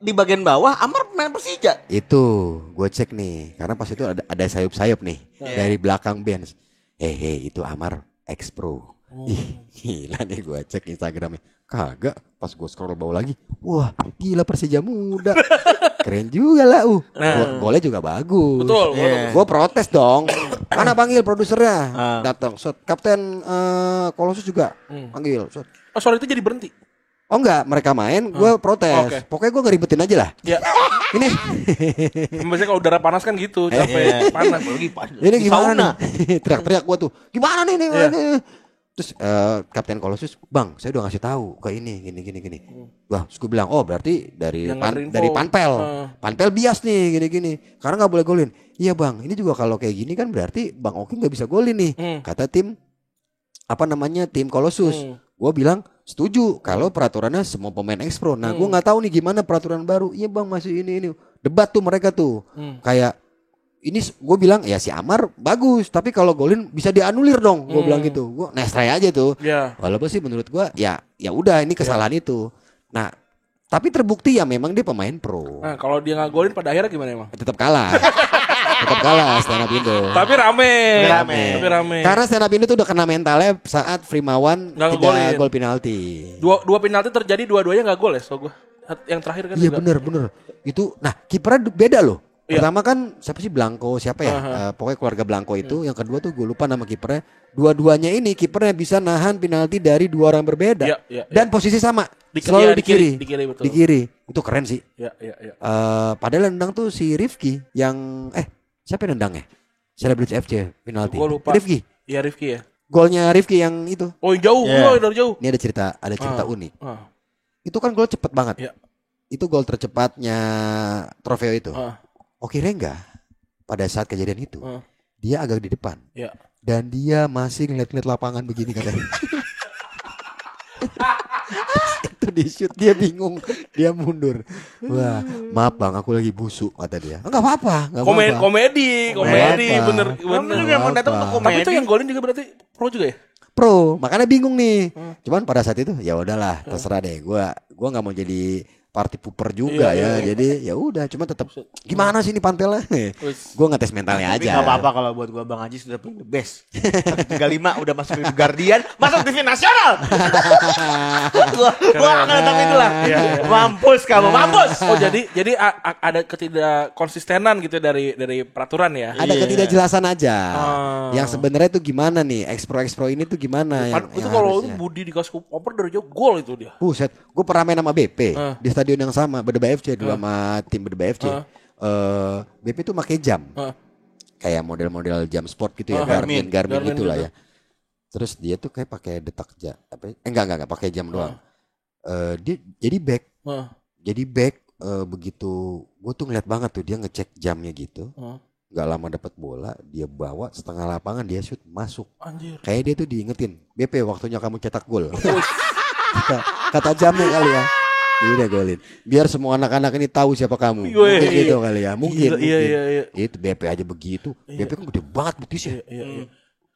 di bagian bawah Amar pemain Persija. Itu gue cek nih, karena pas itu ada sayup-sayup nih dari belakang bench. Itu Amar ex-pro. Ih, gila nih gue cek Instagramnya. Kagak, pas gue scroll bawah lagi. Wah, gila Persija muda. Keren juga lah. Golnya juga bagus. Betul. Gue protes dong. Mana panggil produsernya? Datang. Kapten Kolossus juga panggil. Oh soal itu jadi berhenti. Oh enggak, mereka main, gue protes. Oke. Pokoknya gue ngeribetin aja lah. Ya. Ini Biasanya kalau udara panas kan gitu, capek, panas. ini gimana nih? Teriak-teriak gue tuh. Gimana nih? Terus Kapten Kolossus, bang, saya udah ngasih tahu ke ini, gini. Wah, terus gue bilang, oh berarti dari dari Panpel, Panpel bias nih, gini. Karena nggak boleh golin. Iya bang, ini juga kalau kayak gini kan berarti Bang Oki nggak bisa golin nih. Kata tim tim Kolossus. Gue bilang setuju kalau peraturannya semua pemain ex-pro. Nah, gue nggak tahu nih gimana peraturan baru. Iya bang, masih ini. Debat tuh mereka tuh, kayak. Ini gue bilang ya si Amar bagus, tapi kalau golin bisa dianulir dong. Gue bilang gitu. Gue nestray aja tuh. Yeah. Walaupun sih menurut gue ya udah ini kesalahan itu. Nah, tapi terbukti ya memang dia pemain pro. Nah, kalau dia nggak golin pada akhirnya gimana emang? Tetap kalah. Tetap kalah Stand Up Indo. Tapi rame. Karena Stand Up Indo tuh udah kena mentalnya saat Primawan Nggak tidak ngegolin. gol penalti. Dua penalti terjadi, dua-duanya nggak gol ya, so gue. Yang terakhir kan Iya juga. bener. Itu, nah kipernya beda loh. Iya. Pertama kan siapa sih Blanco siapa ya? Pokoknya keluarga Blanco itu. Yang kedua tuh gue lupa nama kipernya. Dua-duanya ini kipernya bisa nahan penalti dari 2 orang berbeda. Iya. Dan posisi sama. Di Selalu di kiri. Di kiri, betul. Di kiri. Itu keren sih. Iya. Padahal nendang tuh si Rifki yang siapa yang nendangnya? Celebrity FC penalti. Gue lupa. Rifki. Iya Rifki ya. Golnya Rifki yang itu. Oh yang jauh, dari jauh. Ini ada cerita unik. Ah. Itu kan gol cepet banget. Iya. Itu gol tercepatnya Trofeo itu. Oke Rengga pada saat kejadian itu dia agak di depan. Iya. Dan dia masih ngeliat-ngeliat lapangan begini katanya. Itu di shoot dia bingung, dia mundur. Wah, maaf bang, aku lagi busuk kata dia. Enggak apa-apa, Komedi, bener. Juga mau datang untuk Tapi komedi. itu yang golin juga berarti pro juga ya? Pro, makanya bingung nih. Cuman pada saat itu ya udahlah, terserah deh. Gua nggak mau jadi party pooper juga ya. Jadi ya udah, cuma tetap gimana sih ini Panpelnya? Gue ngetes mentalnya Tapi aja. gak apa-apa kalau buat gua Bang Haji sudah paling the best. 135 udah masuk di Guardian, masuk TV nasional. gua akan tetap itulah. Mampus kamu, mampus. Oh jadi ada ketidakkonsistenan gitu dari peraturan ya. Ada ketidakjelasan aja. Yang sebenarnya itu gimana nih? Ex-pro ini tuh gimana? Itu kalau Budi dikasih oper dari jauh gol itu dia. Buset, gue pernah main sama BP di Stadion stadion yang sama Berdeba FC dulu sama tim Berdeba FC. BP tuh pakai jam. Kayak model-model jam sport gitu ya, Garmin gitulah ya. Terus dia tuh kayak pakai detak jam enggak pakai jam doang. Dia jadi back. Jadi back begitu gue tuh ngeliat banget tuh dia ngecek jamnya gitu. Gak lama dapat bola, dia bawa setengah lapangan, dia shoot masuk. Anjir. Kayak dia tuh diingetin, BP waktunya kamu cetak gol. kata jamnya kali ya. Udah golin. Biar semua anak-anak ini tahu siapa kamu. Mungkin gitu kali ya. Mungkin. Iya. Itu BP aja begitu. BP kan gede banget betisnya. Iya.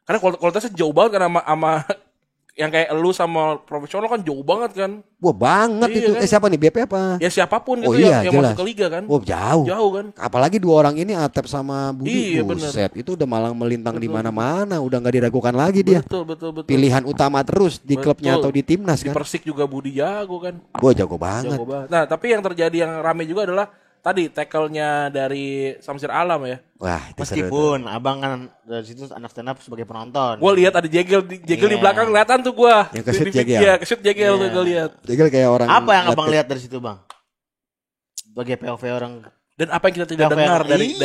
Karena kualitasnya jauh banget kan sama yang kayak elu sama profesional kan jauh banget kan. Wah banget itu. Kan? Siapa nih BP apa? Ya siapapun gitu yang masuk ke liga kan. Oh jauh. Jauh kan. Apalagi dua orang ini Atep sama Budi. Iya, Buset, itu udah malang melintang di mana-mana, udah nggak diragukan lagi dia. Betul. Pilihan utama terus di klubnya atau di timnas kan. Di Persik juga Budi jago kan. Wah jago banget. Nah, tapi yang terjadi yang rame juga adalah tadi tackle-nya dari Samsir Alam ya. Wah, itu meskipun abang kan dari situ anak stand up sebagai penonton. Gue lihat ada jegel di belakang kelihatan tuh gue. Yang kesut jegel. Iya, kesut jegel tuh gue lihat. Jegel kayak orang. Apa yang abang lihat dari situ bang? Sebagai POV orang. Dan apa yang kita tidak dengar dari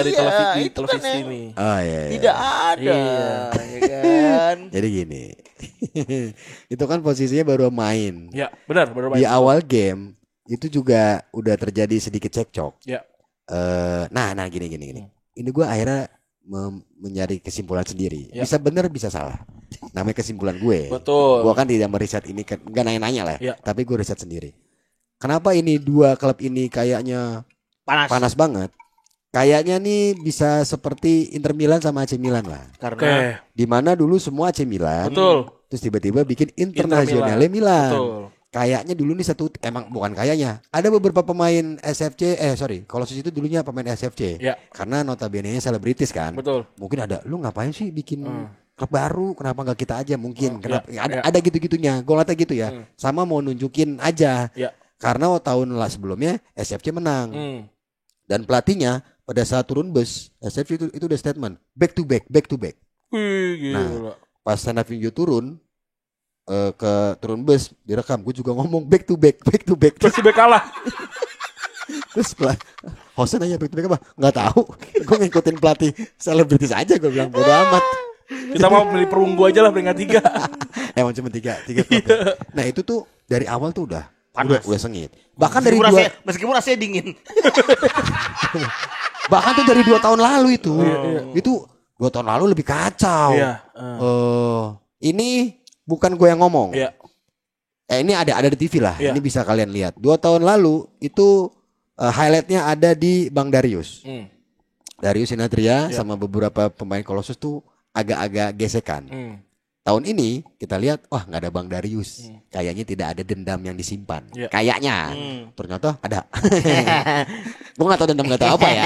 televisi ini? Oh iya. Tidak ada. Ya kan. Jadi gini. Itu kan posisinya baru main. Ya, benar main. Di awal game itu juga udah terjadi sedikit cekcok. Ya. Nah gini. Ini gue akhirnya mencari kesimpulan sendiri. Ya. Bisa benar bisa salah. Namanya kesimpulan gue. Betul. Gue kan tidak meriset ini, nggak nanya-nanya lah. Ya. Tapi gue riset sendiri. Kenapa ini dua klub ini kayaknya panas banget? Kayaknya nih bisa seperti Inter Milan sama AC Milan lah. Karena di mana dulu semua AC Milan. Betul. Terus tiba-tiba bikin Internazionale Milan. Betul. Kayaknya dulu nih emang bukan kayaknya. Ada beberapa pemain SFC, Colossus itu dulunya pemain SFC. Ya. Karena notabene-nya selebritis kan. Betul. Mungkin ada, lu ngapain sih bikin klub baru? Kenapa nggak kita aja mungkin? Kenapa? Ada gitu-gitunya. Gue ngata gitu ya. Sama mau nunjukin aja. Ya. Karena tahun sebelumnya SFC menang. Dan pelatihnya pada saat turun bus, SFC itu udah statement, back to back. Wih, nah, pas Sanavinho turun turun bus direkam, gue juga ngomong back to back. Back to back kalah. Terus hostnya nanya back to back apa? Nggak tahu. Gue ngikutin pelatih selebritis aja, gue bilang bodo amat. Kita mau milih perunggu aja lah peringkat 3. Emang cuma 3 klub ya. Nah itu tuh dari awal tuh udah sengit. Bahkan meskipun rasanya dingin. Bahkan tuh dari 2 tahun lalu itu. Itu 2 tahun lalu lebih kacau. Ini bukan gue yang ngomong. Ini ada di TV lah. Ini bisa kalian lihat. 2 tahun lalu itu highlightnya ada di Bang Darius. Darius Sinatria sama beberapa pemain Colossus tuh agak-agak gesekan. Tahun ini kita lihat, wah nggak ada Bang Darius. Kayaknya tidak ada dendam yang disimpan. Kayaknya. Ternyata ada. Gue nggak tahu dendam nggak tahu apa ya.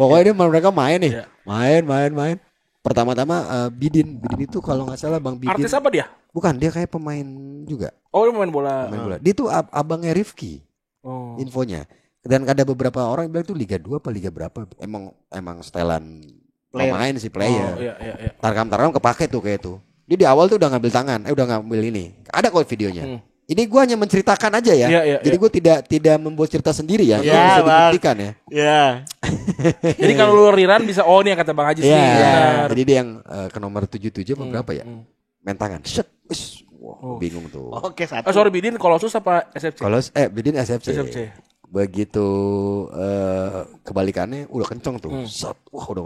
Pokoknya mereka main nih. Main. Pertama-tama Bidin itu kalau nggak salah Bang Bidin. Artis apa dia? Bukan, dia kayak pemain juga. Oh, dia pemain bola. Dia tuh abangnya Rifki. Infonya. Dan ada beberapa orang yang bilang itu Liga 2 apa Liga berapa. Emang setelan pemain sih player. Iya. Tarkam kepake tuh kayak itu. Dia di awal tuh udah ngambil tangan, udah ngambil ini. Ada kok videonya. Ini gue hanya menceritakan aja ya. Jadi gue tidak membuat cerita sendiri ya. Bisa dibuktikan ya. Jadi kalau lu riran bisa ini yang kata Bang Haji sih. Jadi dia yang ke nomor 77 apa berapa ya? Main tangan. Shit. Bingung tuh. Oke, satu. Sorry, Bidin Colossus apa SFC? Bidin SFC. Begitu kebalikannya udah kenceng tuh. Wah, udah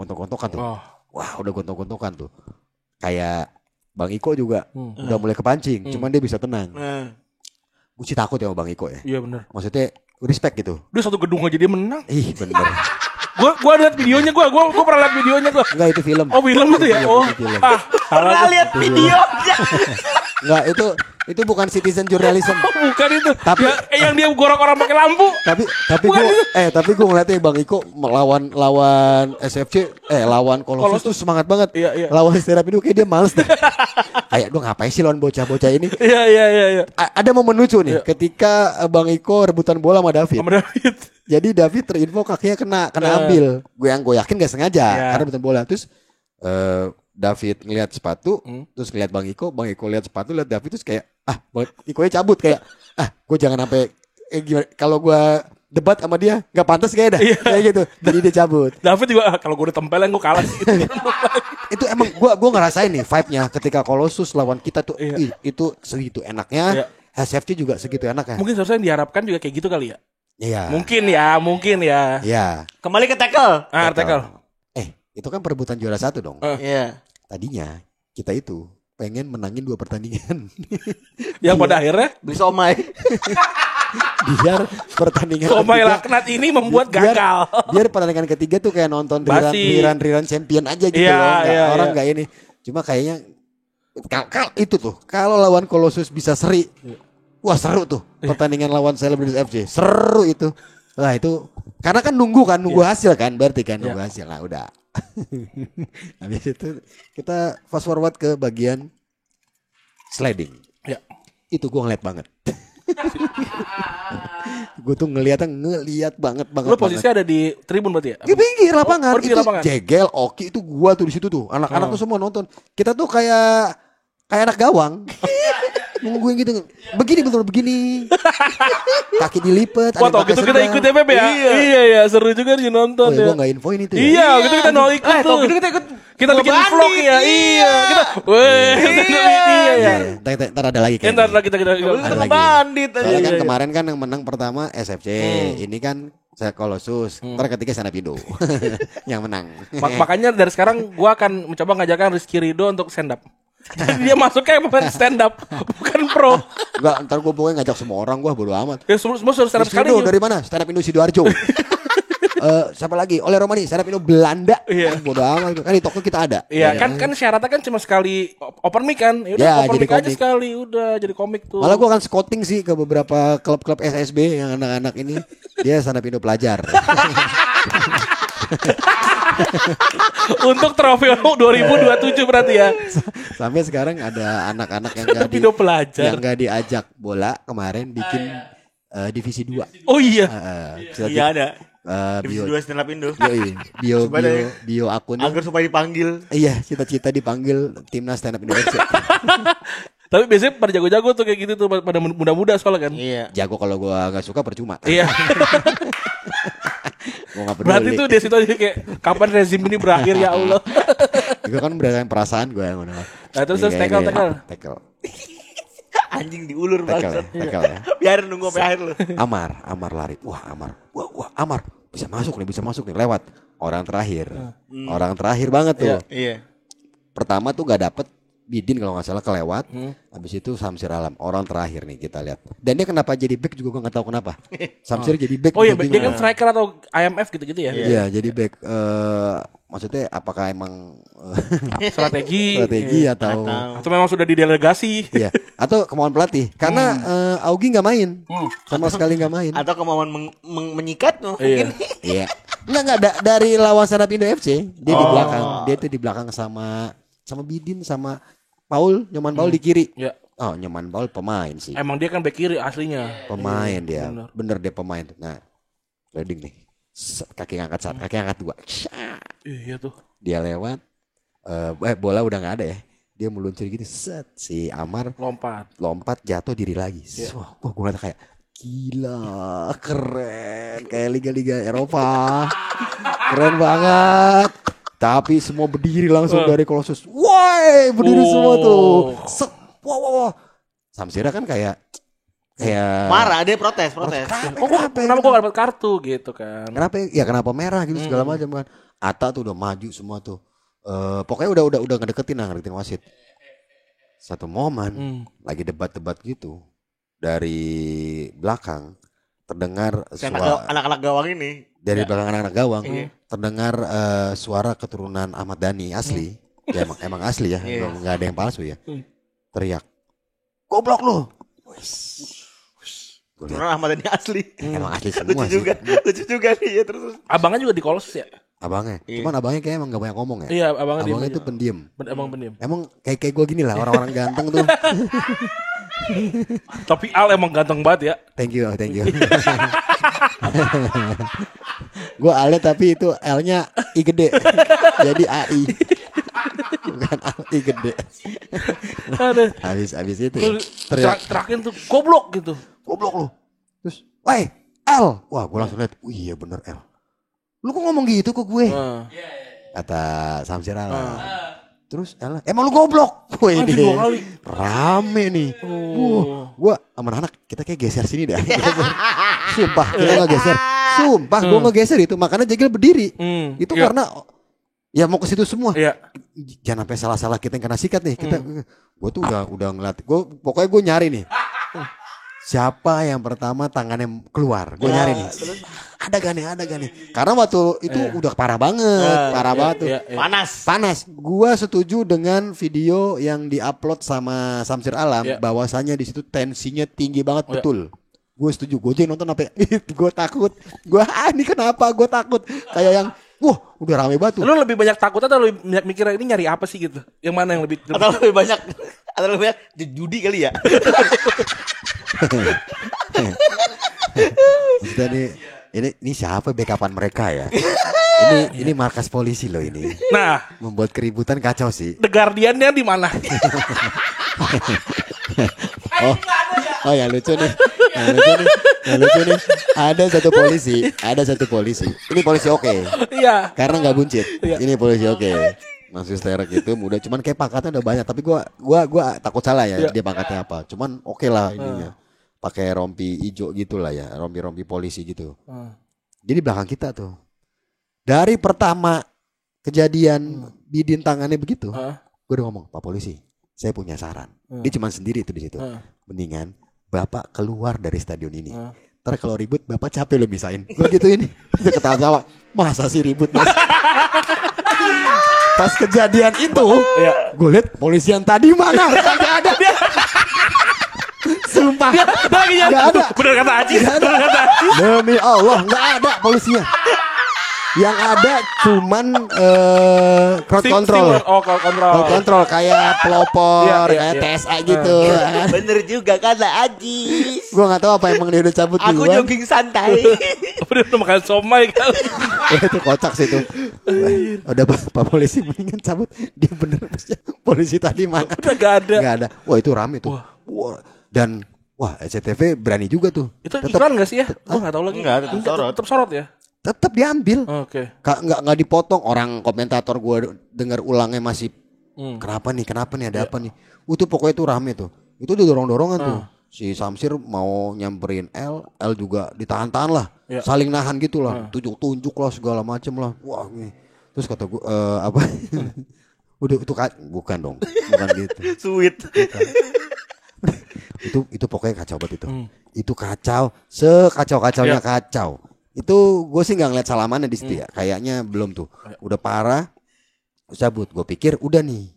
gontok-gontokan tuh. Kayak Bang Iko juga udah mulai kepancing, cuman dia bisa tenang. Gue sih takut ya sama Bang Iko ya. Iya benar. Maksudnya respect gitu. Dia satu gedung aja dia menang. Ih bener. Gua lihat videonya, gua pernah lihat videonya gua. Enggak, itu film. Oh film itu ya. Pernah lihat videonya. Enggak, itu bukan citizen journalism. Bukan itu. Tapi yang dia gorok orang pakai lampu. Tapi gue ngeliatnya Bang Iko lawan SFC lawan Colossus tuh semangat banget. Iya. Lawan Sterap itu kayak dia males deh. Kayak lu ngapain sih lawan bocah-bocah ini? Iya. Ada momen lucu nih ketika Bang Iko rebutan bola sama David. Jadi David terinfo kakinya kena ambil. Gue yakin gak sengaja karena rebutan bola. Terus David ngelihat sepatu, terus ngelihat Bang Iko lihat sepatu, lihat David, terus kayak Bang Ikonya cabut kayak gue jangan sampai gimana, kalau gue debat sama dia nggak pantas kayak dah. Kayak gitu. Jadi dia cabut. David juga kalau gue ditempelin gue kalah sih. Itu emang gua ngerasain nih vibe-nya ketika Colossus lawan kita tuh itu segitu enaknya. SFC juga segitu enaknya. Mungkin seharusnya yang diharapkan juga kayak gitu kali ya. Iya. Mungkin ya. Iya. Kembali ke tackle. Tackle. Itu kan perebutan juara 1 dong. Iya. Tadinya kita itu pengen menangin 2 pertandingan. Yang pada akhirnya Beli somai. Biar pertandingan somai laknat ini membuat gagal. Biar pertandingan ketiga tuh kayak nonton rerun champion aja gitu loh. Orang nggak ini. Cuma kayaknya itu tuh kalau lawan Colossus bisa seri. Wah seru tuh pertandingan lawan Celebrities FC. Seru itu. Lah itu karena kan nunggu hasil kan, berarti kan nunggu hasil. Nah udah. Habis itu kita fast forward ke bagian sliding. Ya. Itu gue ngeliat banget. Gue tuh ngeliat banget. Lu posisi ada di tribun berarti ya? Di pinggir lapangan. Itu lapangan. Jegel, Oki itu gua tuh di situ tuh. Anak-anak tuh semua nonton. Kita tuh kayak anak gawang. Nungguin gitu. Begini. Kaki dilipat. Wah tau gitu kita ikut ya Beb ya? Iya seru juga sih nonton ya. Gue gak infoin itu ya? Iya gitu kita mau ikut tuh. Kita ikut. Kita bikin vlog ya. Iya. Kita iya. Ntar ada lagi Ntar kita bandit. Soalnya kan kemarin kan yang menang pertama SFC. Ini kan saya Colossus. Ntar ketiga Sanapindo. Yang menang. Makanya dari sekarang gue akan mencoba ngajarkan Rizky Ridho untuk stand up. Jadi dia masuknya pemain stand up, bukan pro. Enggak, ntar gue pokoknya ngajak semua orang, gue bodo amat. Ya semua suruh stand up sekali. Dari mana? Stand up Indo Sidoarjo. Siapa lagi? Oleh Romani, stand up Indo Belanda. Bodo amat. Kan di toko kita ada. Iya, kan syaratnya kan cuma sekali open mic kan. Ya open mic aja sekali, udah jadi komik tuh. Malah gue akan scouting sih ke beberapa klub-klub SSB yang anak-anak ini. Dia stand up Indo pelajar. Untuk trofeo 2027 berarti ya. Sampai sekarang ada anak-anak yang gak diajak bola kemarin bikin divisi 2. Oh iya. Iya ada. Divisi 2 stand up Indo. Bio akun agar supaya dipanggil. Iya, cita-cita dipanggil timnas stand up Indonesia. Tapi biasanya pada jago-jago tuh kayak gitu tuh, pada muda-muda soalnya kan. Iya. Jago kalau gua enggak suka percuma. Iya. Berarti tuh dia situ aja kayak kapan rezim ini berakhir ya Allah. Itu kan berdasarkan perasaan gue yang udah. Nah terus tackle. Anjing diulur banget. Tackle ya. Biarin nunggu sampai akhir lu. Amar lari. Wah Amar bisa masuk nih lewat. Orang terakhir banget tuh. Iya. Pertama tuh gak dapet Bidin kalau nggak salah kelewat. Habis itu Samsir Alam orang terakhir nih kita lihat. Dan dia kenapa jadi back juga gue nggak tahu kenapa. Samsir jadi back. Oh iya, dia kan striker atau IMF gitu-gitu ya? Iya, jadi back. Maksudnya apakah emang strategi atau memang sudah didelegasi? Iya. Atau kemauan pelatih? Karena Augie nggak main, sama sekali nggak main. Atau kemauan menyikat mungkin? Iya. Nggak dari lawan Stand Up Indo FC dia di belakang. Dia tuh di belakang sama Bidin sama Paul, Nyoman Paul di kiri. Ya. Oh, Nyoman Paul pemain sih. Emang dia kan back kiri aslinya. Pemain dia. Bener dia pemain. Nah, sliding nih. Kaki ngangkat 2. Iya tuh. Dia lewat. Bola udah nggak ada ya. Dia meluncur gitu. Set si Amar lompat jatuh diri lagi. Wah, gue ngeliat kayak gila, keren. Kayak liga-liga Eropa. Keren banget. Tapi semua berdiri langsung dari Colossus. Woi, berdiri semua tuh. Set. Wow. Samsira kan kayak marah, dia protes. Kenapa gue gak dapat kartu gitu kan? Kenapa merah gitu segala macam kan? Atta tuh udah maju semua tuh. Pokoknya udah ngedeketin wasit. Satu momen lagi debat-debat gitu dari belakang terdengar suara anak-anak gawang ini. Dari belakang anak-anak gawang terdengar suara keturunan Ahmad Dhani asli. Ya emang asli ya, nggak ada yang palsu ya. Teriak, goblok lu. Keturunan Ahmad Dhani asli. Emang asli semua sih. Lucu juga nih ya terus. Abangnya juga di Colossus ya? Abangnya, cuman abangnya kayak emang gak banyak ngomong ya. Iya, abangnya itu pendiam. Emang pendiam. Emang kayak gue gini lah orang-orang ganteng tuh. Tapi Al emang ganteng banget ya. Thank you. Gue Alnya tapi itu L-nya I gede. Jadi AI. Bukan I gede. Habis itu ya. Terakhir tuh goblok gitu. Goblok lu. Terus, "Woi, L. Wah gue langsung lihat, iya bener L. Lu kok ngomong gitu ke gue? Kata Samsir Alam. Terus L, emang lu goblok? Wih ini rame nih. Gue sama anak kita kayak geser sini dah. Sumpah kita gak geser. Sumpah gue ngegeser itu, makanya Jegel berdiri. Itu karena ya mau ke situ semua. Jangan sampai salah-salah kita yang kena sikat nih. Gue tuh udah ngelatih. Pokoknya gue nyari nih. Siapa yang pertama tangannya keluar? Gue nyari nih. Ada gak nih? Karena waktu itu udah parah banget tuh. Panas. Gue setuju dengan video yang diupload sama Samsir Alam, bahwasanya di situ tensinya tinggi banget, betul. Gue setuju. Gue aja nonton sampai gue takut. Ini kenapa? Gue takut. Kayak yang udah rame banget tuh. Lu lebih banyak takut atau lebih banyak mikir ini nyari apa sih gitu? Yang mana yang lebih atau lebih banyak judi kali ya? Maksudnya ini siapa backupan mereka ya? Ini markas polisi loh ini. Nah, membuat keributan kacau sih. The Guardian-nya di mana? Oh ya lucu nih. Yang lucu nih. Ada satu polisi. Ini polisi oke. Iya. Karena nggak buncit. Ini polisi oke. Masih sterek itu muda, cuman kayak pangkatnya udah banyak. Tapi gua takut salah ya dia pangkatnya apa. Cuman oke lah ininya. Pakai rompi hijau gitu lah ya, rompi polisi gitu. Jadi belakang kita tuh. Dari pertama kejadian bidin tangannya begitu, gue udah ngomong, Pak Polisi, saya punya saran. Dia cuma sendiri tuh di situ. Mendingan Bapak keluar dari stadion ini. Ntar kalau ribut Bapak capek lo misain. Gue gituin. Dia ketawa. Masa sih ribut Mas? Pas kejadian itu, gue liat polisi yang tadi mana? Gak ada. Sumpah. Gak ada. Bener kata Aji. Demi Allah gak ada polisinya. Yang ada cuman crowd control. Crowd control kayak pelopor, kayak TSA gitu. Bener juga kata Ajis. Gue gak tahu apa emang dia udah cabut duluan. Aku jogging santai. Udah makan somai kali. Itu kocak sih itu. Udah Pak Polisi mendingan cabut. Dia bener polisi tadi mana? Udah gak ada. Wah itu rame tuh. Dan SCTV berani juga tuh. Itu iklan gak sih ya? Gue gak tahu lagi. Tetap sorot ya? Tetap diambil. Oke. Nggak dipotong. Orang komentator gue dengar ulangnya masih kenapa nih ada apa nih. Itu pokoknya itu rame tuh. Itu udah dorong-dorongan tuh. Si Samsir mau nyamperin L juga ditahan-tahan lah. Saling nahan gitu lah. Tunjuk-tunjuk lah segala macem lah. Wah nih. Terus kata gue apa? Udah itu bukan dong. Bukan gitu. Sweet. Itu pokoknya kacau banget itu. Itu kacau, sekacau-kacaunya kacau. Itu gue sih nggak ngeliat salamannya di situ ya. Kayaknya belum tuh. Udah parah. Cabut. Gue pikir udah nih.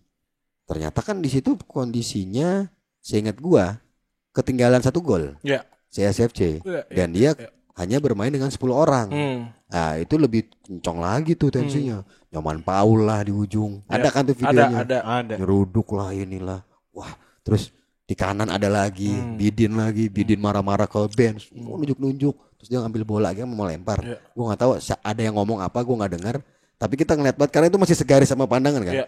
Ternyata kan di situ kondisinya, seingat gue, ketinggalan 1 gol. CSFC. Dan dia hanya bermain dengan 10 orang. Nah itu lebih kencang lagi tuh tensinya. Nyoman Paul lah di ujung. Ada kan tuh videonya. Ada. Nyeruduk lah inilah. Wah terus di kanan ada lagi. Bidin marah-marah ke bench. Nunjuk-nunjuk. Terus dia ngambil bola dia mau lempar. Gue nggak tahu ada yang ngomong apa, gue nggak dengar. Tapi kita ngeliat banget karena itu masih segaris sama pandangan kan.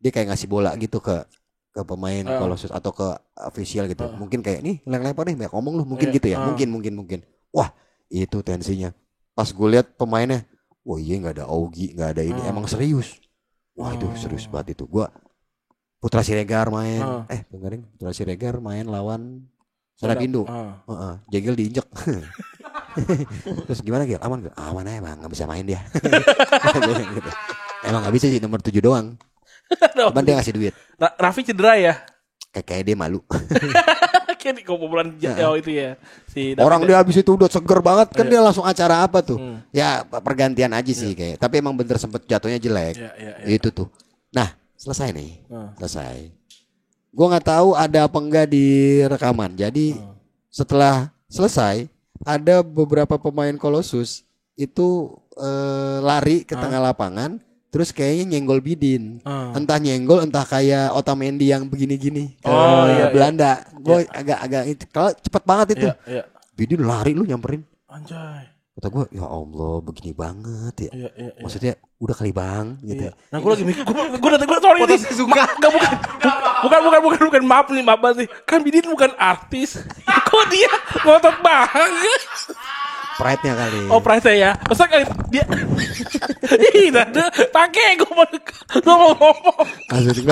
Dia kayak ngasih bola gitu ke pemain Colossus atau ke official gitu. Mungkin kayak nih lempar nih banyak ngomong lu mungkin gitu ya. Mungkin. Wah itu tensinya. Pas gue lihat pemainnya, wah iya nggak ada Augie, nggak ada ini. Emang serius. Wah itu serius banget itu. Gue Putra Siregar main. Dengerin Putra Siregar main lawan Sarapindo. Jegel diinjek. Terus gimana Gil? Aman gak? Aman aja emang gak bisa main dia. Emang gak bisa sih nomor 7 doang. Cuman dia ngasih duit. Raffi cedera ya? Kayak dia malu. Kayak di kumpulan itu ya. Orang dia habis itu udah seger banget kan. Dia langsung acara apa tuh. Ya pergantian aja sih kayak. Tapi emang bener sempet jatuhnya jelek. Itu tuh. Nah selesai nih. Selesai. Gue gak tahu ada apa enggak di rekaman. Jadi setelah selesai, ada beberapa pemain Colossus itu lari ke tengah lapangan, terus kayaknya nyenggol Bidin. Entah nyenggol, entah kayak Otamendi yang begini-gini. Belanda. Gue agak itu. Kalau cepet banget itu. Bidin lari lu nyamperin. Anjay. Kata gue, ya Allah begini banget ya. Maksudnya udah kali bang gitu. Nah gue lagi mikir, gue sorry nih. Bukan maaf nih. Kan Bidin bukan artis. Kok dia ngotot banget. Pride-nya kali. Oh pride ya. Masa kali dia ih dada pakai gue mau ngomong. Maksud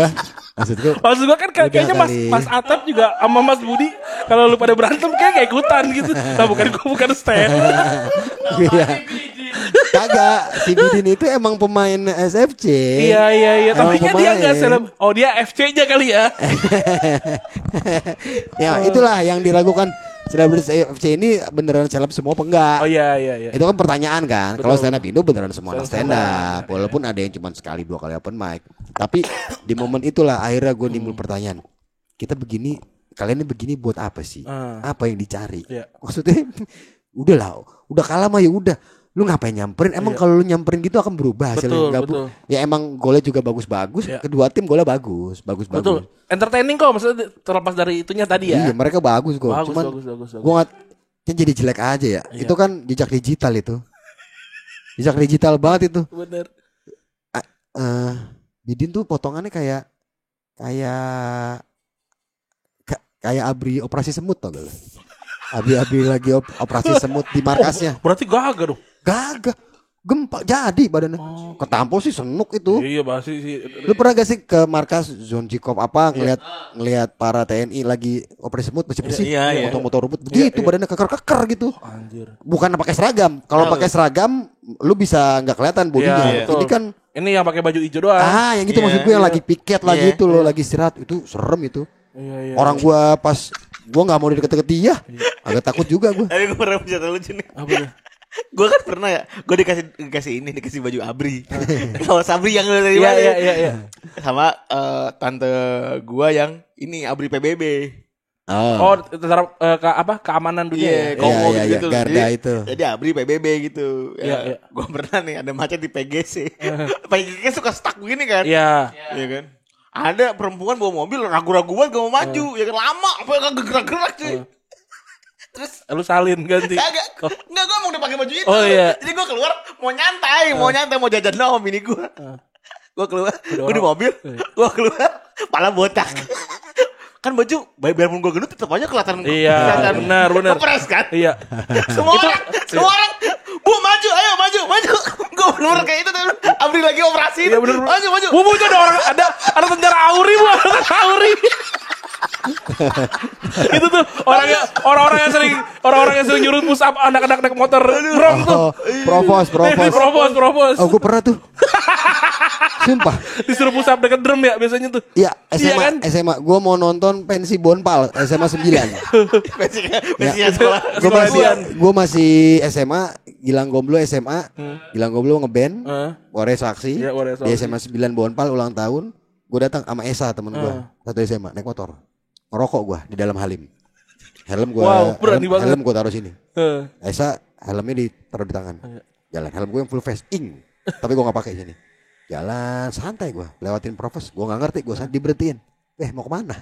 gue kan kayaknya Mas Atep juga sama Mas Budi kalau lu pada berantem kayak ikutan gitu. Nah bukan stand. Iya. Kagak, si Bidin itu emang pemain SFC. Iya. Tapi kan dia enggak seleb. Oh dia FC-nya kali ya. Ya itulah yang diragukan. Selebritis FC ini beneran seleb semua apa enggak? Oh iya. Itu kan pertanyaan kan. Kalau stand up Indo beneran semua anak stand up. Walaupun ada yang cuma sekali 2 kali open mic. Tapi di momen itulah akhirnya gue timbul pertanyaan. Kita begini, kalian ini begini buat apa sih? Apa yang dicari? Maksudnya udah kalah mah ya udah. Lu ngapain nyamperin? Emang kalau lu nyamperin gitu akan berubah hasilnya? Betul. Ya emang golnya juga bagus-bagus. Kedua tim golnya bagus. Betul. Entertaining kok, maksudnya terlepas dari itunya tadi ya. Iya, mereka bagus kok. Cuman gua jadi jelek aja ya. Itu kan jejak digital itu. Jejak digital banget itu. Bener. Bidin tuh potongannya kayak Abri operasi semut tau gak? Abi lagi operasi semut di markasnya. Berarti gagah dong. Gagah. Gempa jadi badannya. Ketampol sih senuk itu. Iya pasti sih. Lu pernah gak sih ke markas Zone Jikob apa ngelihat para TNI lagi operasi semut bersih-bersih. Iya. Motor rebut begitu badannya keker-keker gitu. Anjir. Bukan pakai seragam. Kalau pakai seragam lu bisa enggak kelihatan bodinya. Ini kan ini yang pakai baju hijau doang. yang gitu maksud gue yang lagi piket lagi itu loh, lagi istirahat. Itu serem itu. Iya. Orang gua pas gue nggak mau deket-deket dia, agak takut juga gue. Tapi gue pernah punya lucu nih. Apa ya? Gue kan pernah ya, gue dikasih baju Abri. Kalau Sabri yang dari mana? Iya. Sama tante gue yang ini Abri PBB. Oh, terhadap keamanan dunia. Iya, gitu. Garda itu. Jadi Abri PBB gitu. Iya. Gue pernah nih ada macet di PGC. PGC suka stuck begini kan? Iya kan. Ada perempuan bawa mobil ragu-ragu banget gak mau maju, ya kan lama, apa kagak gerak-gerak cuy. Terus lu salin ganti. Enggak, gue mau dipakai baju itu. Oh iya. Jadi gue keluar mau nyantai, mau jajan doang bini gue. Gue keluar, gue di mobil, gue keluar, pala botak. Kan baju, biarpun gue gendut tetap aja kelihatan. Iya, benar. Kepres kan? Iya. Semua orang, bu maju, ayo maju. Gue bener kayak itu tuh. Abri lagi operasi. Iya bener. Maju. Bu ada tentara Auri bu, Auri. Itu tuh orang-orang yang sering nyuruh push up anak-anak naik motor ngerong tuh. Propos. Oh, gue pernah tuh. Sumpah. Disuruh push up dekat drum ya biasanya tuh. Iya, SMA. Kan? Gue mau nonton pensi Bonpal SMA 9. Pensi sekolah. Gue masih SMA, Gilang Gomblo SMA. Gilang Gomblo ngeband. Ware Saksi. Di SMA 9 Bonpal ulang tahun. Gue datang sama Esa temen gue. Satu SMA naik motor. Ngerokok gue di dalam Halim. Helm gue helm gue taruh sini. Esa helmnya ditaruh di tangan. Jalan helm gue yang full face tapi gue gak pakai sini. Jalan santai gue lewatin Profes. Gue gak ngerti gue diberhentiin. Mau kemana?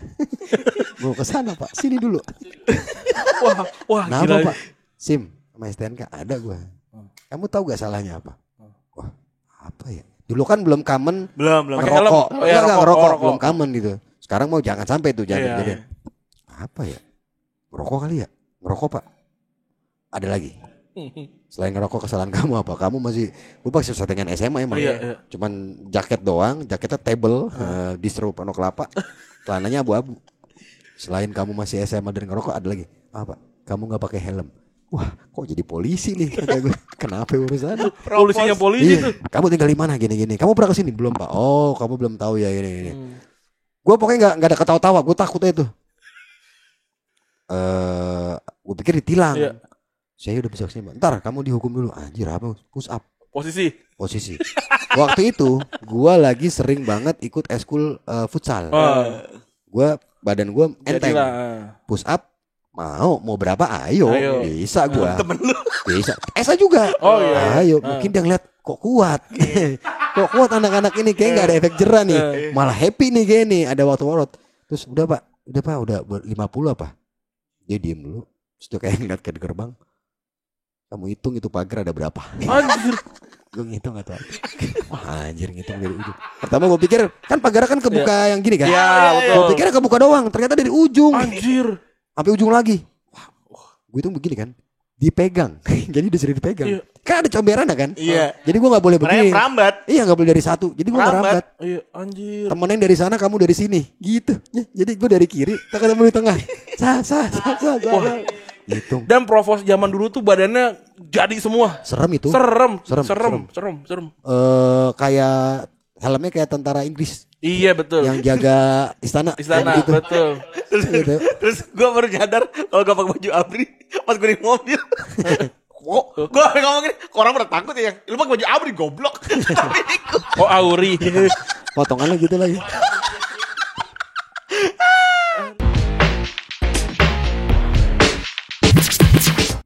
Mau ke sana Pak. Sini dulu. Wah nah, gila. Pak? SIM sama STNK ada gue. Kamu tahu gak salahnya apa? Wah apa ya? Dulu kan belum common. Belum. Ngerokok. Ngerokok belum common gitu. Sekarang mau jangan sampai tuh jangan kejadian. Apa ya? Ngerokok kali ya? Ngerokok Pak. Ada lagi. Selain ngerokok kesalahan kamu apa? Kamu masih lupa settingan SMA emang. Iya. Cuman jaket doang, jaketnya table, distro penuh kelapa, celananya abu-abu. Selain kamu masih SMA dan ngerokok ada lagi. Apa? Kamu nggak pakai helm. Wah, kok jadi polisi nih? Kenapa urusan? Polisinya polisi tuh. Kamu tinggal di mana gini-gini? Kamu pernah kesini belum Pak? Oh, kamu belum tahu ya ini. Gue pokoknya nggak ada ketawa-tawa. Gue takutnya itu. Gue pikir ditilang. Iya. Saya udah bisa kesini. Ntar kamu dihukum dulu. Anjir apa? Push up. Posisi. Waktu itu gue lagi sering banget ikut eskul futsal. Badan gue enteng. Push up mau berapa? Ayo. Bisa gue. Temen lu. Bisa. Esa juga. Oh iya. Ayo. Mungkin dia ngeliat kok kuat. Kok kuat anak-anak ini kayak nggak ada efek jerah nih. Malah happy nih kayak nih. Ada waktu worot. Terus udah Pak. Udah 50 apa? Dia diem dulu. Terus dia kayak ngeliat ke gerbang. Kamu hitung itu pagar ada berapa? Anjir. Gue ngitung gak tahu. Anjir ngitung dari ujung. Pertama gue pikir kan pagar kan kebuka yang gini kan? Iya betul. Gue pikirnya kebuka doang. Ternyata dari ujung. Anjir. Sampai ujung lagi. Wah, gue hitung begini kan. dipegang. Jadi disuruh dipegang. Iya. Kan ada comberan kan? Iya. Jadi gue gak boleh begini. Merambat. Iya gak boleh dari satu. Jadi gue merambat. Iya, anjir. Temennya yang dari sana, kamu dari sini. Gitu. Jadi gue dari kiri, tak ketemu di tengah. Sa. Gitu. Dan provos zaman dulu tuh badannya jadi semua. Serem itu. Serem. Kayak helmnya kayak tentara Inggris. Iya betul. Yang jaga istana. Gitu. Betul. Terus gue baru nyadar kalau gak pakai baju ABRI pas gue di mobil. Gue ngomong gini, orang pada takut ya. Lu pakai baju ABRI goblok. Oh Auri. Potongannya gitu lagi.